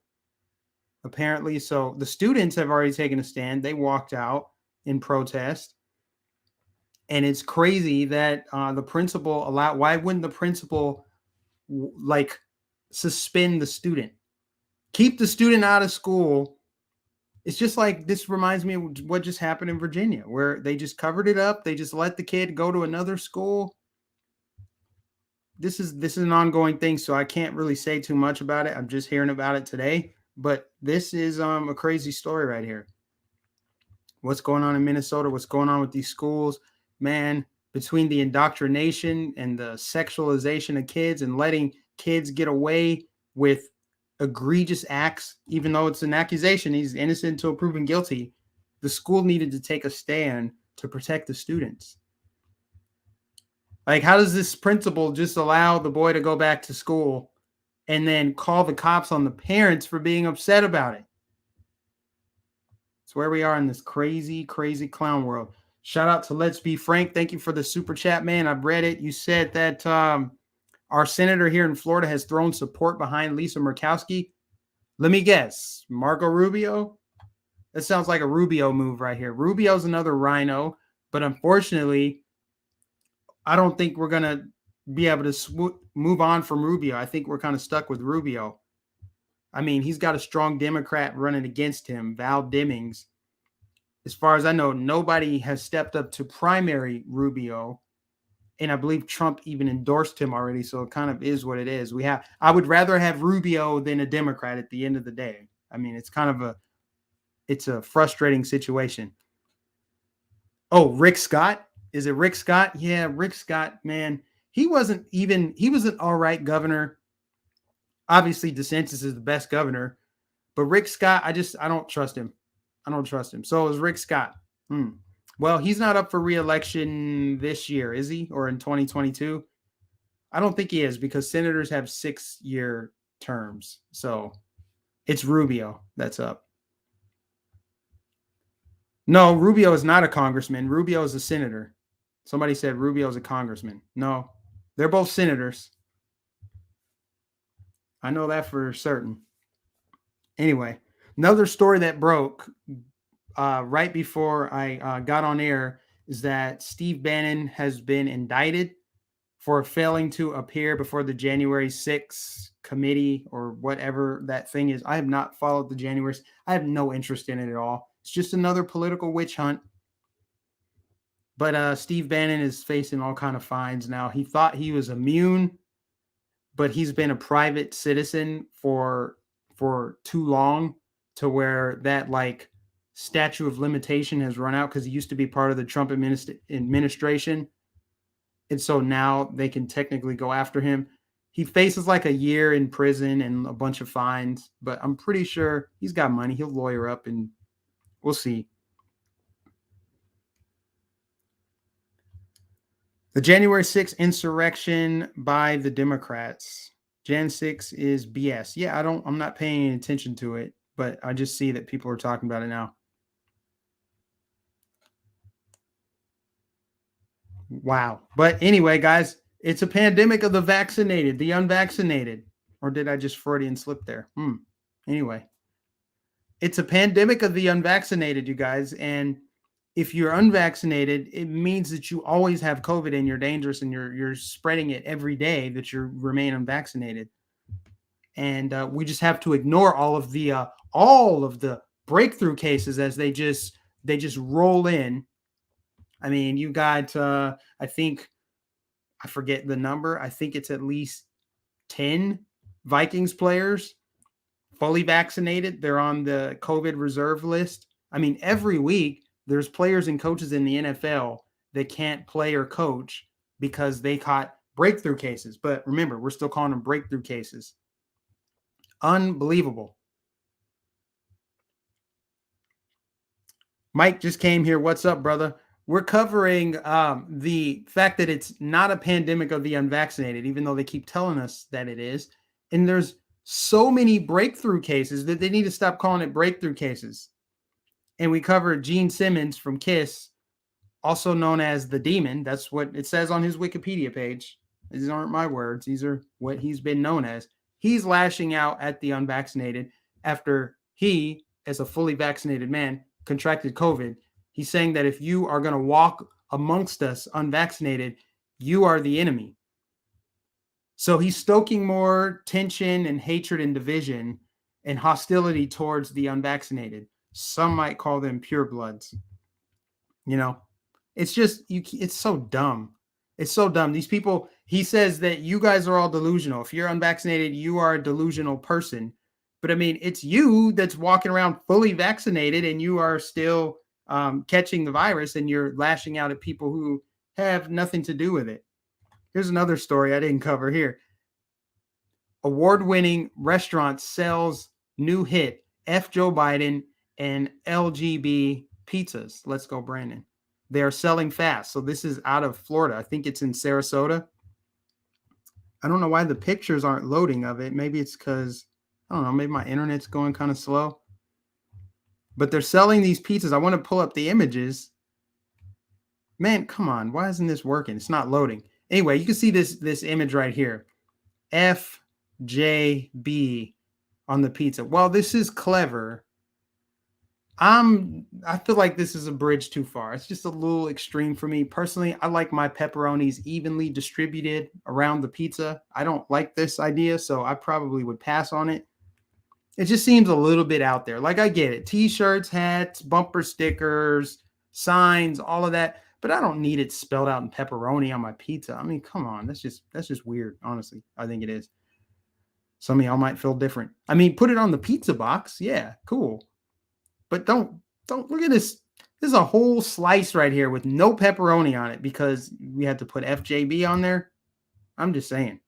apparently. So the students have already taken a stand. They walked out in protest. And it's crazy that the principal why wouldn't the principal suspend the student? Keep the student out of school. It's just like, this reminds me of what just happened in Virginia, where they just covered it up. They just let the kid go to another school. This is an ongoing thing, so I can't really say too much about it. I'm just hearing about it today. But this is a crazy story right here. What's going on in Minnesota? What's going on with these schools? Man, between the indoctrination and the sexualization of kids and letting kids get away with egregious acts, even though it's an accusation, he's innocent until proven guilty. The school needed to take a stand to protect the students. Like, how does this principal just allow the boy to go back to school and then call the cops on the parents for being upset about it? It's where we are in this crazy, crazy clown world. Shout out to Let's Be Frank. Thank you for the super chat, man. I've read it. You said that our senator here in Florida has thrown support behind Lisa Murkowski. Let me guess. Marco Rubio? That sounds like a Rubio move right here. Rubio's another rhino, but unfortunately, I don't think we're going to be able to move on from Rubio. I think we're kind of stuck with Rubio. I mean, he's got a strong Democrat running against him, Val Demings. As far as I know, nobody has stepped up to primary Rubio. And I believe Trump even endorsed him already. So it kind of is what it is. I would rather have Rubio than a Democrat at the end of the day. I mean, it's kind of it's a frustrating situation. Oh, Rick Scott. Is it Rick Scott? Yeah, Rick Scott, man. He was an all right governor. Obviously, DeSantis is the best governor. But Rick Scott, I don't trust him. I don't trust him. So is Rick Scott. Well, he's not up for re-election this year, is he? Or in 2022? I don't think he is, because senators have 6-year terms. So it's Rubio that's up. No, Rubio is not a congressman. Rubio is a senator. Somebody said Rubio is a congressman. No, they're both senators. I know that for certain. Anyway, another story that broke right before I got on air is that Steve Bannon has been indicted for failing to appear before the January 6th committee or whatever that thing is. I have not followed the January. I have no interest in it at all. It's just another political witch hunt. But Steve Bannon is facing all kind of fines now. He thought he was immune, but he's been a private citizen for too long, to where that like statute of limitation has run out, because he used to be part of the Trump administration. And so now they can technically go after him. He faces like a year in prison and a bunch of fines, but I'm pretty sure he's got money. He'll lawyer up and we'll see. The January 6th insurrection by the Democrats. Jan 6 is BS. Yeah, I'm not paying any attention to it, but I just see that people are talking about it now. Wow. But anyway, guys, it's a pandemic of the vaccinated, the unvaccinated. Or did I just Freudian slip there? Anyway, it's a pandemic of the unvaccinated, you guys. And if you're unvaccinated, it means that you always have COVID and you're dangerous and you're spreading it every day that you remain unvaccinated. And we just have to ignore all of the breakthrough cases as they just roll in. I mean, you got, I forget the number. I think it's at least 10 Vikings players fully vaccinated. They're on the COVID reserve list. I mean, every week there's players and coaches in the NFL that can't play or coach because they caught breakthrough cases. But remember, we're still calling them breakthrough cases. Unbelievable. Mike just came here. What's up, brother? We're covering the fact that it's not a pandemic of the unvaccinated, even though they keep telling us that it is. And there's so many breakthrough cases that they need to stop calling it breakthrough cases. And we covered Gene Simmons from KISS, also known as the Demon. That's what it says on his Wikipedia page. These aren't my words. These are what he's been known as. He's lashing out at the unvaccinated after he, as a fully vaccinated man, contracted COVID. He's saying that if you are going to walk amongst us unvaccinated, you are the enemy. So he's stoking more tension and hatred and division and hostility towards the unvaccinated. Some might call them purebloods. You know, it's just, it's so dumb. It's so dumb. These people, he says that you guys are all delusional. If you're unvaccinated, you are a delusional person. But I mean, it's you that's walking around fully vaccinated and you are still catching the virus, and you're lashing out at people who have nothing to do with it. Here's another story I didn't cover here. Award-winning restaurant sells new hit F Joe Biden and LGB pizzas. Let's go, Brandon. They are selling fast. So this is out of Florida. I think it's in Sarasota. I don't know why the pictures aren't loading of it. Maybe it's because, I don't know, maybe my internet's going kind of slow. But they're selling these pizzas. I want to pull up the images. Man, come on. Why isn't this working? It's not loading. Anyway, you can see this image right here. FJB on the pizza. Well, this is clever. I feel like this is a bridge too far. It's just a little extreme for me personally. I like my pepperonis evenly distributed around the pizza. I don't like this idea, so I probably would pass on it. It just seems a little bit out there. Like, I get it. T-shirts, hats, bumper stickers, signs, all of that, but I don't need it spelled out in pepperoni on my pizza. I mean, come on. That's just weird, honestly. I think it is. Some of y'all might feel different. I mean, put it on the pizza box. Yeah, cool. But don't look at this. This is a whole slice right here with no pepperoni on it because we had to put FJB on there. I'm just saying.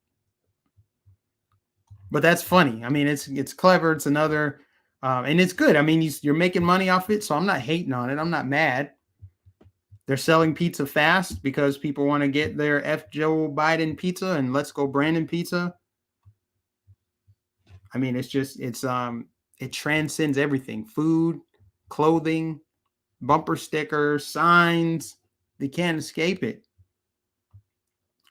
But that's funny. I mean, it's clever. It's another, and it's good. I mean, you're making money off it, so I'm not hating on it. I'm not mad. They're selling pizza fast because people want to get their F. Joe Biden pizza and Let's Go Brandon pizza. I mean, it transcends everything: food, clothing, bumper stickers, signs. They can't escape it.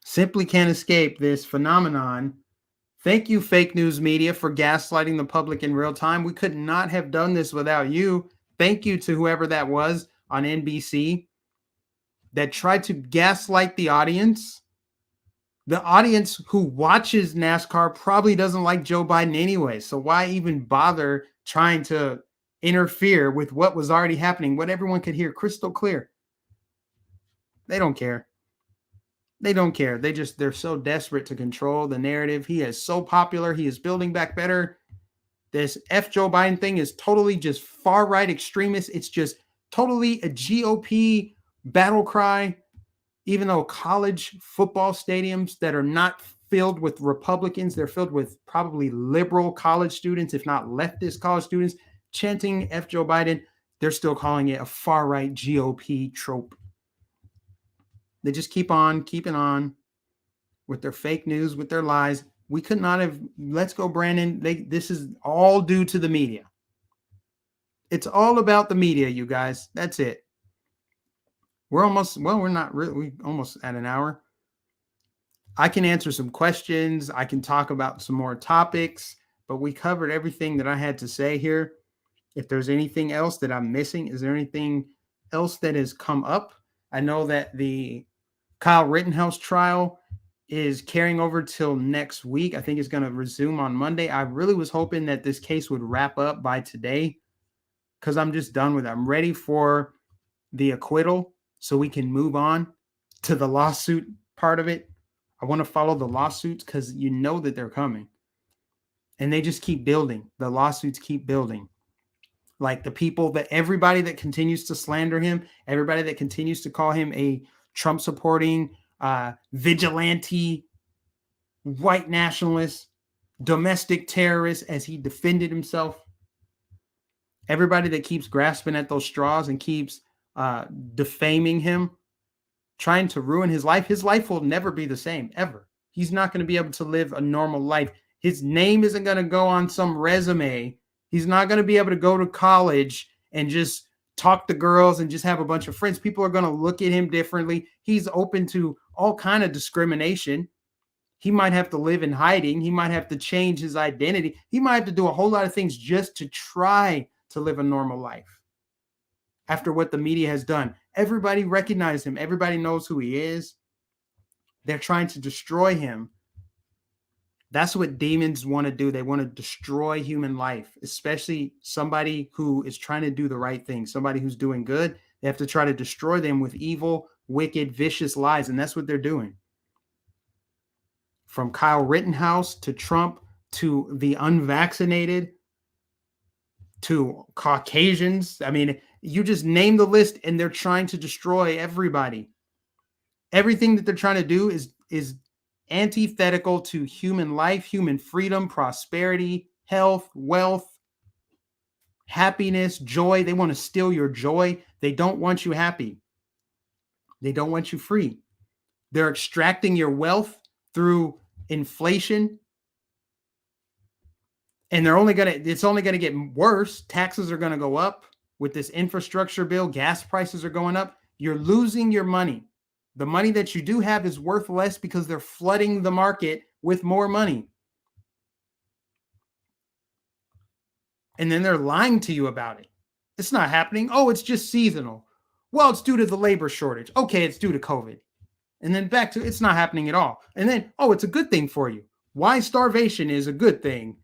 Simply can't escape this phenomenon. Thank you, fake news media, for gaslighting the public in real time. We could not have done this without you. Thank you to whoever that was on NBC that tried to gaslight the audience. The audience who watches NASCAR probably doesn't like Joe Biden anyway. So why even bother trying to interfere with what was already happening, what everyone could hear crystal clear? They don't care. They don't care. They're so desperate to control the narrative. He is so popular. He is building back better. This F. Joe Biden thing is totally just far right extremists. It's just totally a GOP battle cry. Even though college football stadiums that are not filled with Republicans, they're filled with probably liberal college students, if not leftist college students, chanting F. Joe Biden, they're still calling it a far right GOP trope. They just keep on keeping on with their fake news, with their lies. We could not have, Let's Go Brandon. This is all due to the media. It's all about the media, you guys. That's it. We're almost at an hour. I can answer some questions. I can talk about some more topics, but we covered everything that I had to say here. If there's anything else that I'm missing, is there anything else that has come up? I know that the Kyle Rittenhouse trial is carrying over till next week. I think it's going to resume on Monday. I really was hoping that this case would wrap up by today because I'm just done with it. I'm ready for the acquittal so we can move on to the lawsuit part of it. I want to follow the lawsuits because you know that they're coming. And they just keep building. The lawsuits keep building. Like the people that everybody that continues to slander him, everybody that continues to call him a Trump supporting vigilante, white nationalist, domestic terrorist as he defended himself. Everybody that keeps grasping at those straws and keeps defaming him, trying to ruin his life will never be the same, ever. He's not going to be able to live a normal life. His name isn't going to go on some resume. He's not going to be able to go to college and just talk to girls and just have a bunch of friends. People are going to look at him differently. He's open to all kind of discrimination. He might have to live in hiding. He might have to change his identity. He might have to do a whole lot of things just to try to live a normal life. After what the media has done, everybody recognizes him. Everybody knows who he is. They're trying to destroy him. That's what demons want to do. They want to destroy human life, especially somebody who is trying to do the right thing, somebody who's doing good. They have to try to destroy them with evil, wicked, vicious lies, and that's what they're doing. From Kyle Rittenhouse to Trump to the unvaccinated to Caucasians. I mean, you just name the list and they're trying to destroy everybody. Everything that they're trying to do is antithetical to human life, human freedom, prosperity, health, wealth, happiness, joy. They want to steal your joy. They don't want you happy. They don't want you free. They're extracting your wealth through inflation. And it's only going to get worse. Taxes are going to go up with this infrastructure bill. Gas prices are going up. You're losing your money. The money that you do have is worth less because they're flooding the market with more money. And then they're lying to you about it. It's not happening. Oh, it's just seasonal. Well, it's due to the labor shortage. Okay, it's due to COVID. And then back to it's not happening at all. And then, oh, it's a good thing for you. Why starvation is a good thing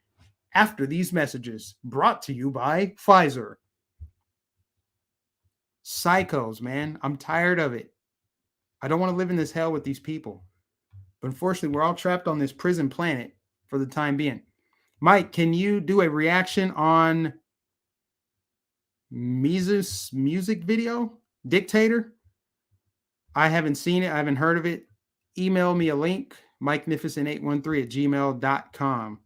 after these messages brought to you by Pfizer. Psychos, man. I'm tired of it. I don't want to live in this hell with these people. But unfortunately, we're all trapped on this prison planet for the time being. Mike, can you do a reaction on Mises music video? Dictator? I haven't seen it. I haven't heard of it. Email me a link, mikenificent813@gmail.com.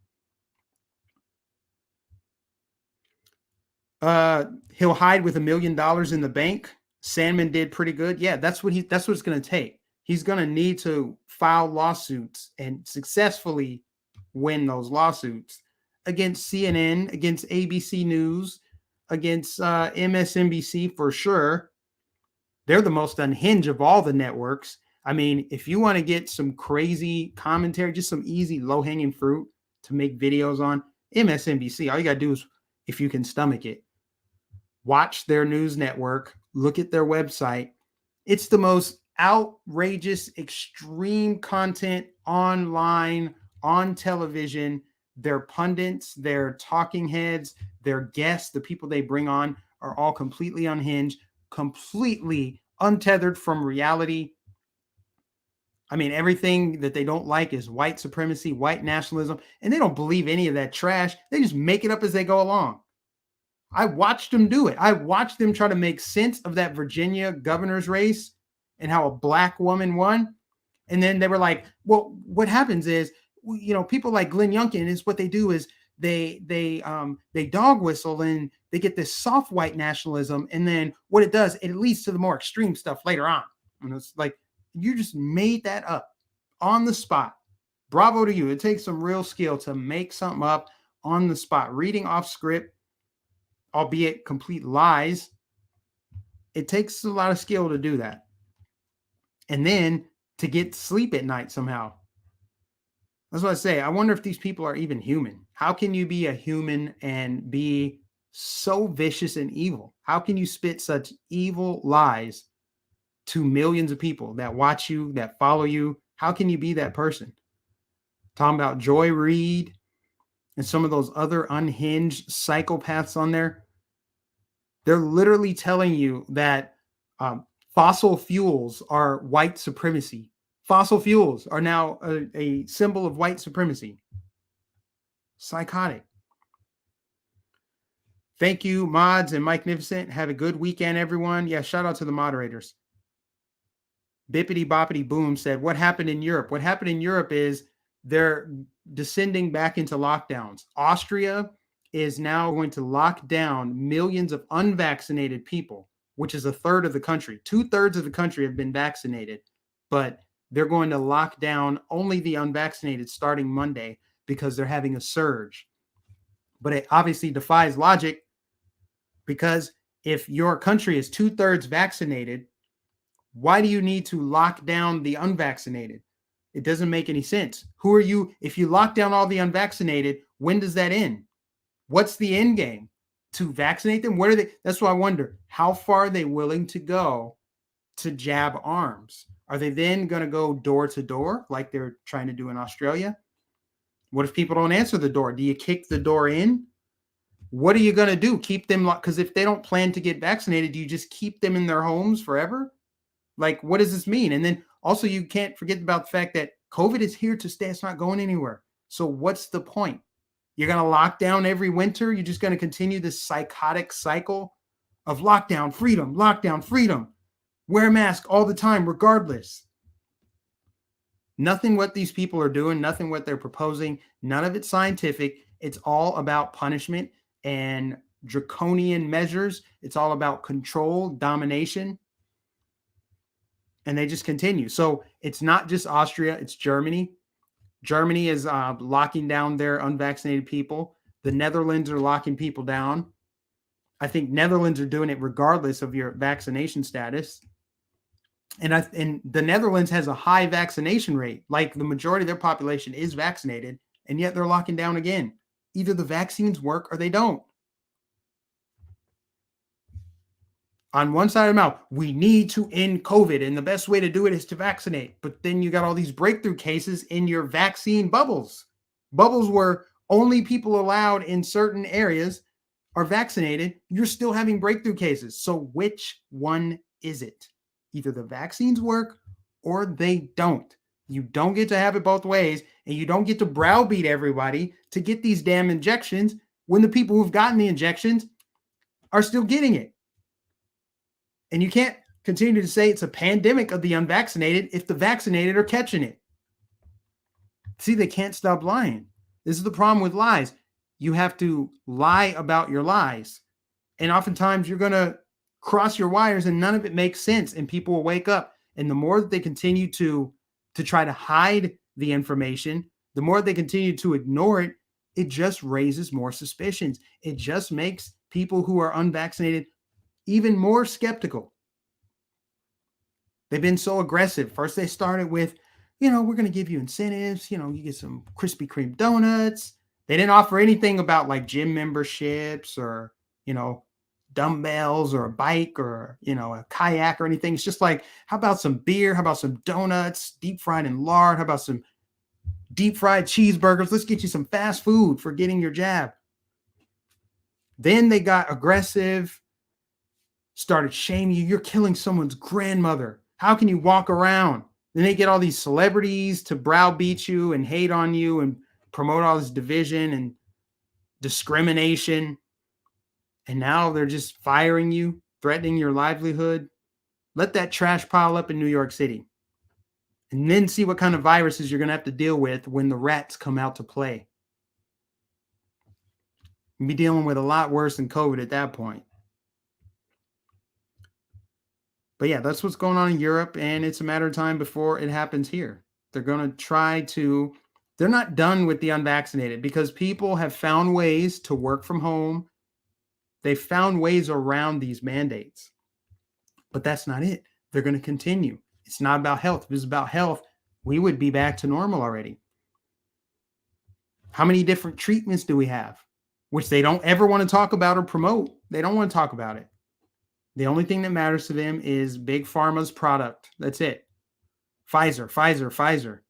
He'll hide with $1 million in the bank. Sandman did pretty good. Yeah, that's what it's going to take. He's going to need to file lawsuits and successfully win those lawsuits against CNN, against ABC News, against MSNBC for sure. They're the most unhinged of all the networks. I mean, if you want to get some crazy commentary, just some easy low-hanging fruit to make videos on, MSNBC, all you got to do is, if you can stomach it, watch their news network, look at their website. It's the most outrageous, extreme content online, on television. Their pundits, their talking heads, their guests, the people they bring on are all completely unhinged, completely untethered from reality. I mean, everything that they don't like is white supremacy, white nationalism, and they don't believe any of that trash. They just make it up as they go along. I watched them do it. I watched them try to make sense of that Virginia governor's race and how a black woman won. And then they were like, well, what happens is, you know, people like Glenn Youngkin is what they do is they dog whistle and they get this soft white nationalism. And then what it does, it leads to the more extreme stuff later on. And it's like, you just made that up on the spot. Bravo to you. It takes some real skill to make something up on the spot, reading off script, albeit complete lies. It takes a lot of skill to do that. And then to get sleep at night somehow. That's what I say. I wonder if these people are even human. How can you be a human and be so vicious and evil? How can you spit such evil lies to millions of people that watch you, that follow you? How can you be that person? Talking about Joy Reid and some of those other unhinged psychopaths on there. They're literally telling you that fossil fuels are white supremacy. Fossil fuels are now a symbol of white supremacy. Psychotic. Thank you, mods and Mike Nificent. Have a good weekend, everyone. Yeah, shout out to the moderators. Bippity Boppity Boom said, what happened in Europe? What happened in Europe is they're descending back into lockdowns. Austria is now going to lock down millions of unvaccinated people, which is a third of the country. 2/3 of the country have been vaccinated, but they're going to lock down only the unvaccinated starting Monday because they're having a surge. But it obviously defies logic, because if your country is 2/3 vaccinated, why do you need to lock down the unvaccinated? It doesn't make any sense. Who are you? If you lock down all the unvaccinated, when does that end? What's the end game? To vaccinate them? What are they? That's what I wonder. How far are they willing to go to jab arms? Are they then going to go door to door like they're trying to do in Australia? What if people don't answer the door? Do you kick the door in? What are you going to do? Keep them locked? Because if they don't plan to get vaccinated, do you just keep them in their homes forever? Like, what does this mean? And then also, you can't forget about the fact that COVID is here to stay. It's not going anywhere. So what's the point? You're going to lock down every winter? You're just going to continue this psychotic cycle of lockdown, freedom, wear a mask all the time, regardless. Nothing what these people are doing, nothing what they're proposing, none of it's scientific. It's all about punishment and draconian measures. It's all about control, domination. And they just continue. So it's not just Austria, it's Germany. Germany is locking down their unvaccinated people. The Netherlands are locking people down. I think Netherlands are doing it regardless of your vaccination status. And the Netherlands has a high vaccination rate. Like, the majority of their population is vaccinated, and yet they're locking down again. Either the vaccines work or they don't. on one side of the mouth, we need to end COVID, and the best way to do it is to vaccinate. But then you got all these breakthrough cases in your vaccine bubbles. Bubbles where only people allowed in certain areas are vaccinated. You're still having breakthrough cases. So which one is it? Either the vaccines work or they don't. You don't get to have it both ways, and you don't get to browbeat everybody to get these damn injections when the people who've gotten the injections are still getting it. And you can't continue to say it's a pandemic of the unvaccinated if the vaccinated are catching it. See, they can't stop lying. This is the problem with lies. You have to lie about your lies. And oftentimes you're going to cross your wires and none of it makes sense, and people will wake up. And the more that they continue to try to hide the information, the more they continue to ignore it, it just raises more suspicions. It just makes people who are unvaccinated even more skeptical. They've been so aggressive. First, they started with, we're going to give you incentives. You get some Krispy Kreme donuts. They didn't offer anything about like gym memberships or, dumbbells or a bike or, a kayak or anything. It's just like, how about some beer? How about some donuts, deep fried in lard? How about some deep fried cheeseburgers? Let's get you some fast food for getting your jab. Then they got aggressive, started shaming you. You're killing someone's grandmother. How can you walk around? Then they get all these celebrities to browbeat you and hate on you and promote all this division and discrimination. And now they're just firing you, threatening your livelihood. Let that trash pile up in New York City. And then see what kind of viruses you're going to have to deal with when the rats come out to play. You'll be dealing with a lot worse than COVID at that point. But yeah, that's what's going on in Europe, and it's a matter of time before it happens here. They're going to they're not done with the unvaccinated because people have found ways to work from home. They've found ways around these mandates. But that's not it. They're going to continue. It's not about health. If it was about health, we would be back to normal already. How many different treatments do we have? Which they don't ever want to talk about or promote. They don't want to talk about it. The only thing that matters to them is Big Pharma's product. That's it. Pfizer.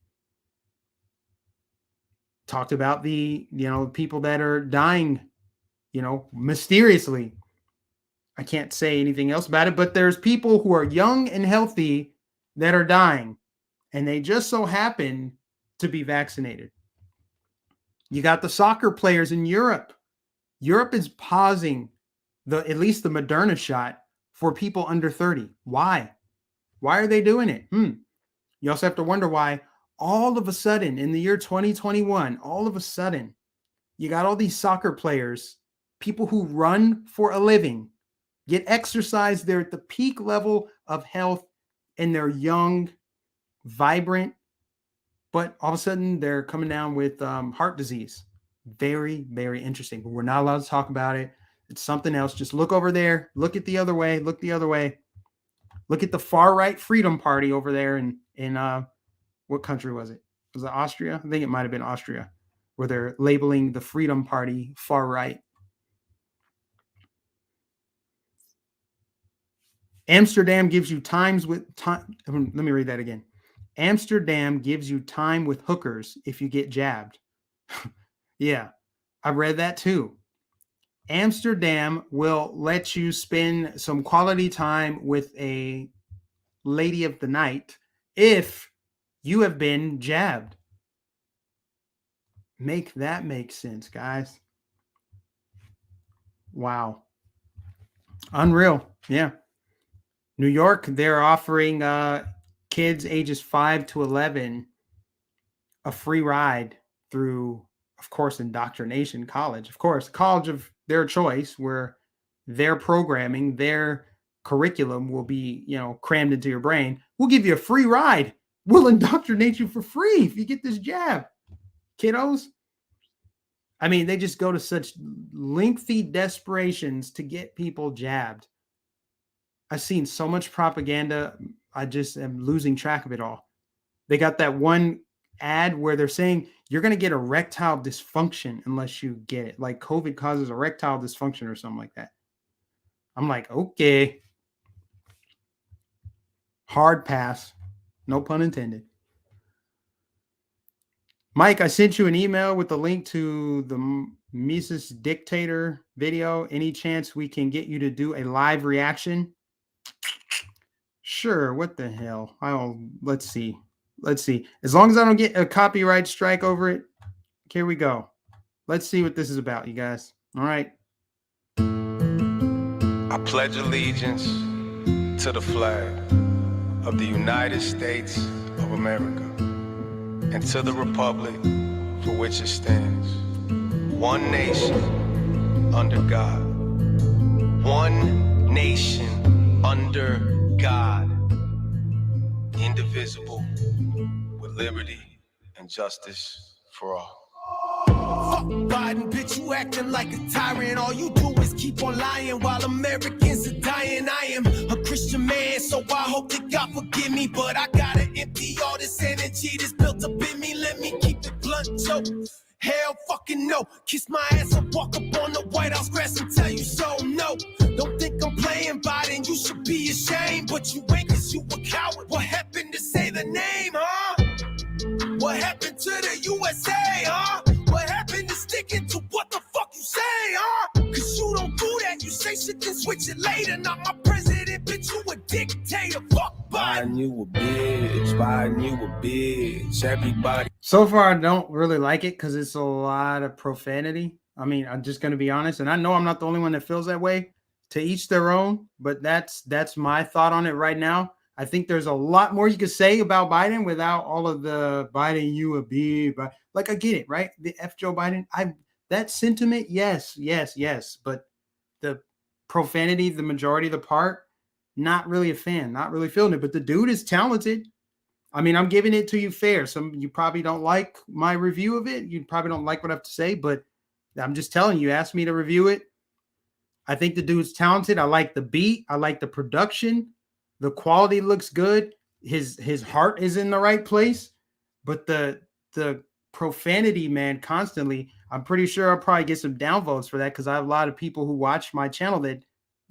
Talked about the, people that are dying, mysteriously. I can't say anything else about it, but there's people who are young and healthy that are dying, and they just so happen to be vaccinated. You got the soccer players in Europe. Europe is pausing at least the Moderna shot for people under 30. Why? Why are they doing it? You also have to wonder why all of a sudden in the year 2021, all of a sudden, you got all these soccer players, people who run for a living, get exercise. They're at the peak level of health and they're young, vibrant, but all of a sudden they're coming down with heart disease. Very, very interesting, but we're not allowed to talk about it. It's something else. Just look over there. Look at the other way. Look the other way. Look at the far right Freedom Party over there in what country was it? Was it Austria? I think it might have been Austria, where they're labeling the Freedom Party far right. Amsterdam gives you times with time. Let me read that again. Amsterdam gives you time with hookers if you get jabbed. Yeah, I read that too. Amsterdam will let you spend some quality time with a lady of the night if you have been jabbed. Make that make sense, guys. Wow. Unreal. Yeah. New York, they're offering kids ages 5 to 11 a free ride through, of course, indoctrination college. Of course, college of their choice, where their programming, their curriculum will be, crammed into your brain. We'll give you a free ride. We'll indoctrinate you for free if you get this jab, kiddos. I mean, they just go to such lengthy desperations to get people jabbed. I've seen so much propaganda. I just am losing track of it all. They got that one ad where they're saying you're going to get erectile dysfunction unless you get it. Like COVID causes erectile dysfunction or something like that. I'm like, okay, Hard pass. No pun intended. Mike, I sent you an email with the link to the Mises Dictator video. Any chance we can get you to do a live reaction? Sure. What the hell? Let's see. Let's see. As long as I don't get a copyright strike over it. Here we go. Let's see what this is about, you guys. All right.
I pledge allegiance to the flag of the United States of America and to the republic for which it stands, one nation under God. One nation under God, indivisible, with liberty and justice for all.
Fuck Biden, bitch, you acting like a tyrant. All you do is keep on lying while Americans are dying. I am a Christian man, so I hope that God forgive me. But I gotta empty all this energy that's built up in me. Let me keep it blunt, yo. Hell fucking no. Kiss my ass and walk up on the White House grass and tell you so, no. Don't think I'm playing Biden, you should be ashamed. But you ain't, cause you a coward. What happened to say the name, huh? What happened to the USA, huh? What happened to sticking to what the fuck you say, huh? Cause you don't do that, you say shit then switch it later. Not my president, bitch, you a dictator. Fuck Biden, you a bitch. Biden, you a bitch. Everybody.
So far, I don't really like it because it's a lot of profanity. I mean, I'm just going to be honest. And I know I'm not the only one that feels that way. To each their own. But that's my thought on it right now. I think there's a lot more you could say about Biden without all of the Biden, you a B. But like, I get it, right? The F Joe Biden. That sentiment, yes. But the profanity, the majority of the part, not really a fan, not really feeling it. But the dude is talented. I mean, I'm giving it to you fair. You probably don't like my review of it. You probably don't like what I have to say, but I'm just telling you, asked me to review it. I think the dude's talented. I like the beat. I like the production. The quality looks good. His heart is in the right place. But the profanity, man, constantly, I'm pretty sure I'll probably get some downvotes for that because I have a lot of people who watch my channel that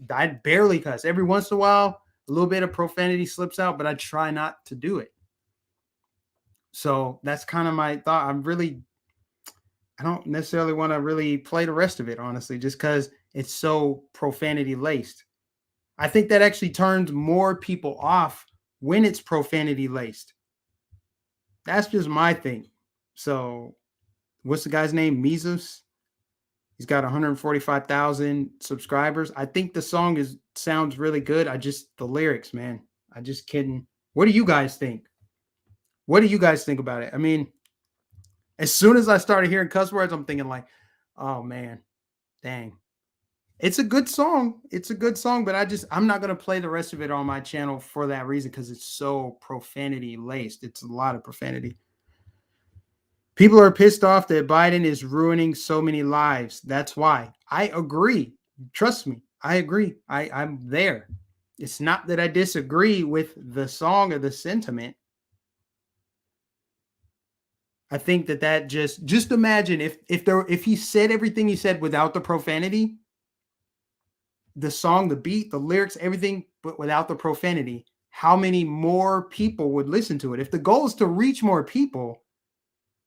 I barely cuss. Every once in a while, a little bit of profanity slips out, but I try not to do it. So that's kind of my thought. I don't necessarily want to really play the rest of it, honestly, just because it's so profanity laced. I think that actually turns more people off when it's profanity laced. That's just my thing. So what's the guy's name? Mises. He's got 145,000 subscribers. I think the song sounds really good. The lyrics, man. I just kidding. What do you guys think? What do you guys think about it? I mean, as soon as I started hearing cuss words, I'm thinking like, oh man, dang. It's a good song. It's a good song, but I'm not going to play the rest of it on my channel for that reason because it's so profanity laced. It's a lot of profanity. People are pissed off that Biden is ruining so many lives. That's why. I agree. Trust me. I agree. I'm there. It's not that I disagree with the song or the sentiment. I think that just imagine if he said everything he said without the profanity, the song, the beat, the lyrics, everything, but without the profanity, how many more people would listen to it? If the goal is to reach more people,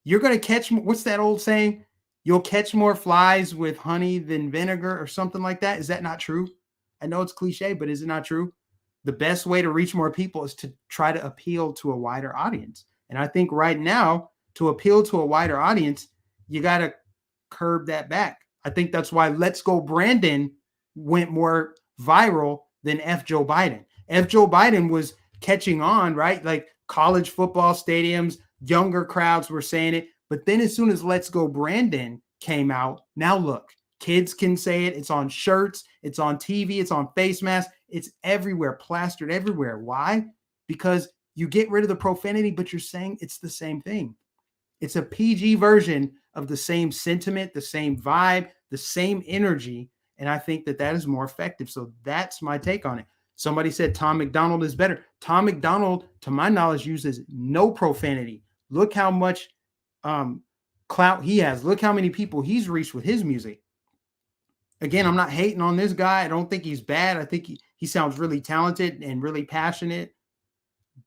you're going to catch, what's that old saying? You'll catch more flies with honey than vinegar or something like that. Is that not true? I know it's cliche, but is it not true? The best way to reach more people is to try to appeal to a wider audience. And I think right now, to appeal to a wider audience, you got to curb that back. I think that's why Let's Go Brandon went more viral than F Joe Biden. F Joe Biden was catching on, right? Like college football stadiums, younger crowds were saying it. But then as soon as Let's Go Brandon came out, now look, kids can say it. It's on shirts. It's on TV. It's on face masks. It's everywhere, plastered everywhere. Why? Because you get rid of the profanity, but you're saying it's the same thing. It's a PG version of the same sentiment, the same vibe, the same energy. And I think that is more effective. So that's my take on it. Somebody said Tom McDonald is better. Tom McDonald, to my knowledge, uses no profanity. Look how much clout he has. Look how many people he's reached with his music. Again, I'm not hating on this guy. I don't think he's bad. I think he sounds really talented and really passionate.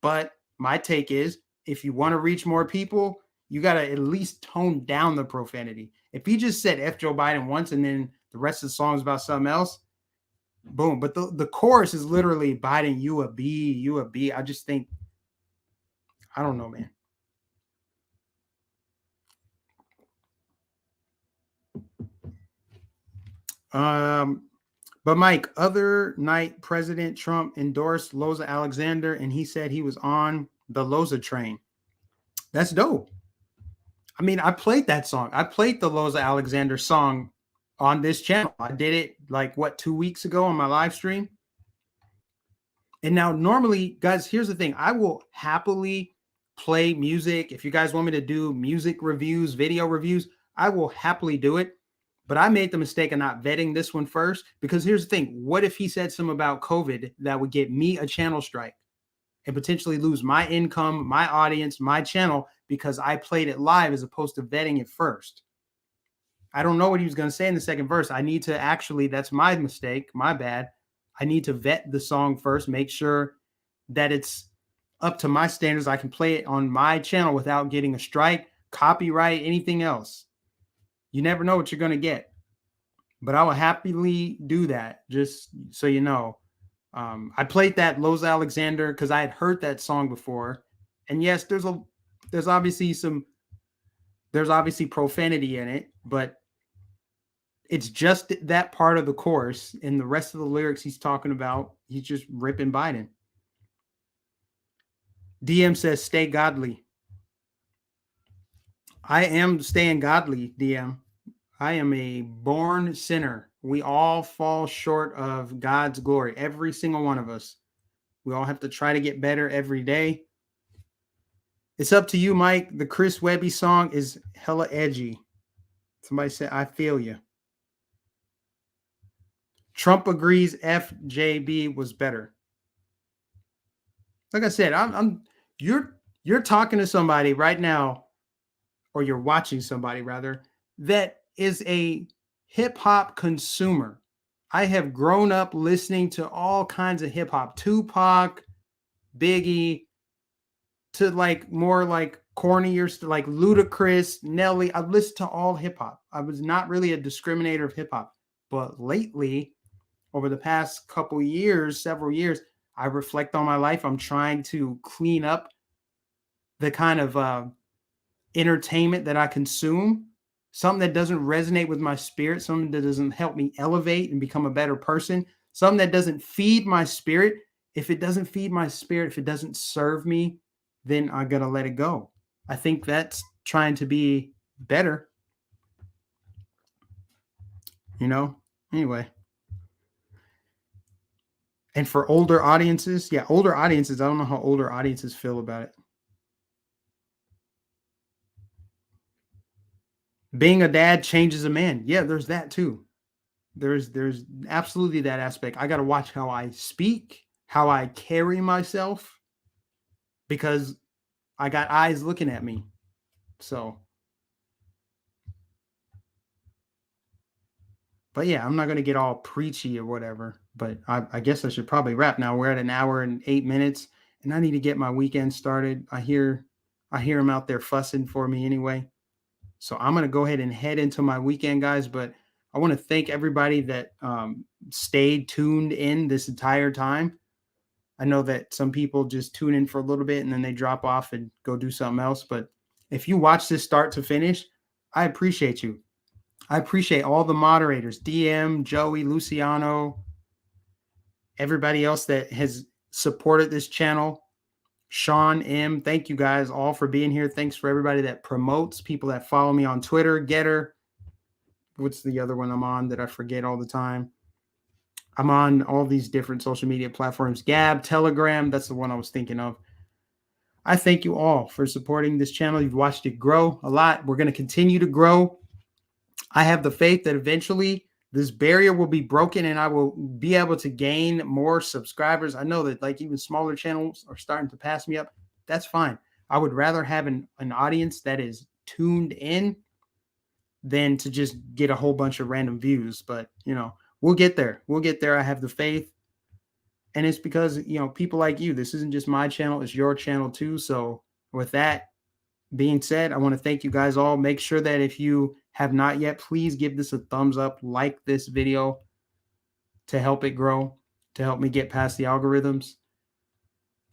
But my take is, if you want to reach more people, you got to at least tone down the profanity. If he just said F Joe Biden once and then the rest of the song is about something else, boom. But the chorus is literally Biden, you a B, you a B. I just think, I don't know, man. But Mike, other night, President Trump endorsed Loza Alexander, and he said he was on the Loza train. That's dope. I mean, I played that song. I played the Loza Alexander song on this channel. I did it like 2 weeks ago on my live stream. And now normally, guys, here's the thing. I will happily play music. If you guys want me to do music reviews, video reviews, I will happily do it. But I made the mistake of not vetting this one first, because here's the thing. What if he said something about COVID that would get me a channel strike and potentially lose my income, my audience, my channel, because I played it live as opposed to vetting it first? I don't know what he was going to say in the second verse. I need to actually, that's my mistake, my bad. I need to vet the song first, make sure that it's up to my standards. I can play it on my channel without getting a strike, copyright, anything else. You never know what you're going to get. But I will happily do that, just so you know. I played that Loza Alexander because I had heard that song before. And yes, there's obviously profanity in it, but it's just that part of the chorus. And the rest of the lyrics he's talking about, he's just ripping Biden. DM says, stay godly. I am staying godly, DM. I am a born sinner. We all fall short of God's glory. Every single one of us. We all have to try to get better every day. It's up to you, Mike. The Chris Webby song is hella edgy. Somebody said, I feel you. Trump agrees FJB was better. Like I said, you're talking to somebody right now, or you're watching somebody rather, that is a hip hop consumer. I have grown up listening to all kinds of hip hop, Tupac, Biggie, to like more like cornier, like Ludacris, Nelly. I've listened to all hip hop. I was not really a discriminator of hip hop, but lately, over the past couple years, several years, I reflect on my life. I'm trying to clean up the kind of entertainment that I consume, something that doesn't resonate with my spirit, something that doesn't help me elevate and become a better person, something that doesn't feed my spirit. If it doesn't feed my spirit, if it doesn't serve me, then I gotta let it go. I think that's trying to be better. You know? Anyway. And for older audiences, I don't know how older audiences feel about it. Being a dad changes a man. Yeah, there's that too. There's absolutely that aspect. I got to watch how I speak, how I carry myself, because I got eyes looking at me. So, but yeah, I'm not going to get all preachy or whatever, but I guess I should probably wrap now. We're at an hour and 8 minutes, and I need to get my weekend started. I hear them out there fussing for me anyway. So I'm going to go ahead and head into my weekend, guys. But I want to thank everybody that stayed tuned in this entire time. I know that some people just tune in for a little bit and then they drop off and go do something else. But if you watch this start to finish, I appreciate you. I appreciate all the moderators, DM, Joey, Luciano, everybody else that has supported this channel. Sean M, thank you guys all for being here. Thanks for everybody that promotes, people that follow me on Twitter, Getter. What's the other one I'm on that I forget all the time? I'm on all these different social media platforms. Gab, Telegram, that's the one I was thinking of. I thank you all for supporting this channel. You've watched it grow a lot. We're going to continue to grow. I have the faith that eventually this barrier will be broken and I will be able to gain more subscribers. I know that like even smaller channels are starting to pass me up. That's fine. I would rather have an audience that is tuned in than to just get a whole bunch of random views. But, you know, we'll get there. We'll get there. I have the faith. And it's because, people like you, this isn't just my channel, it's your channel too. So with that being said, I want to thank you guys all. Make sure that if you have not yet, please give this a thumbs up, like this video to help it grow, to help me get past the algorithms.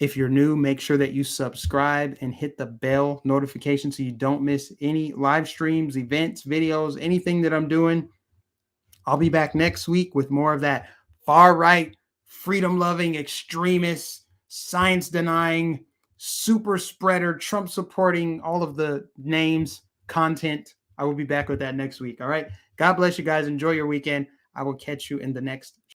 If you're new, make sure that you subscribe and hit the bell notification so you don't miss any live streams, events, videos, anything that I'm doing. I'll be back next week with more of that far right, freedom loving, extremist, science denying, super spreader, Trump supporting, all of the names, content. I will be back with that next week. All right. God bless you guys. Enjoy your weekend. I will catch you in the next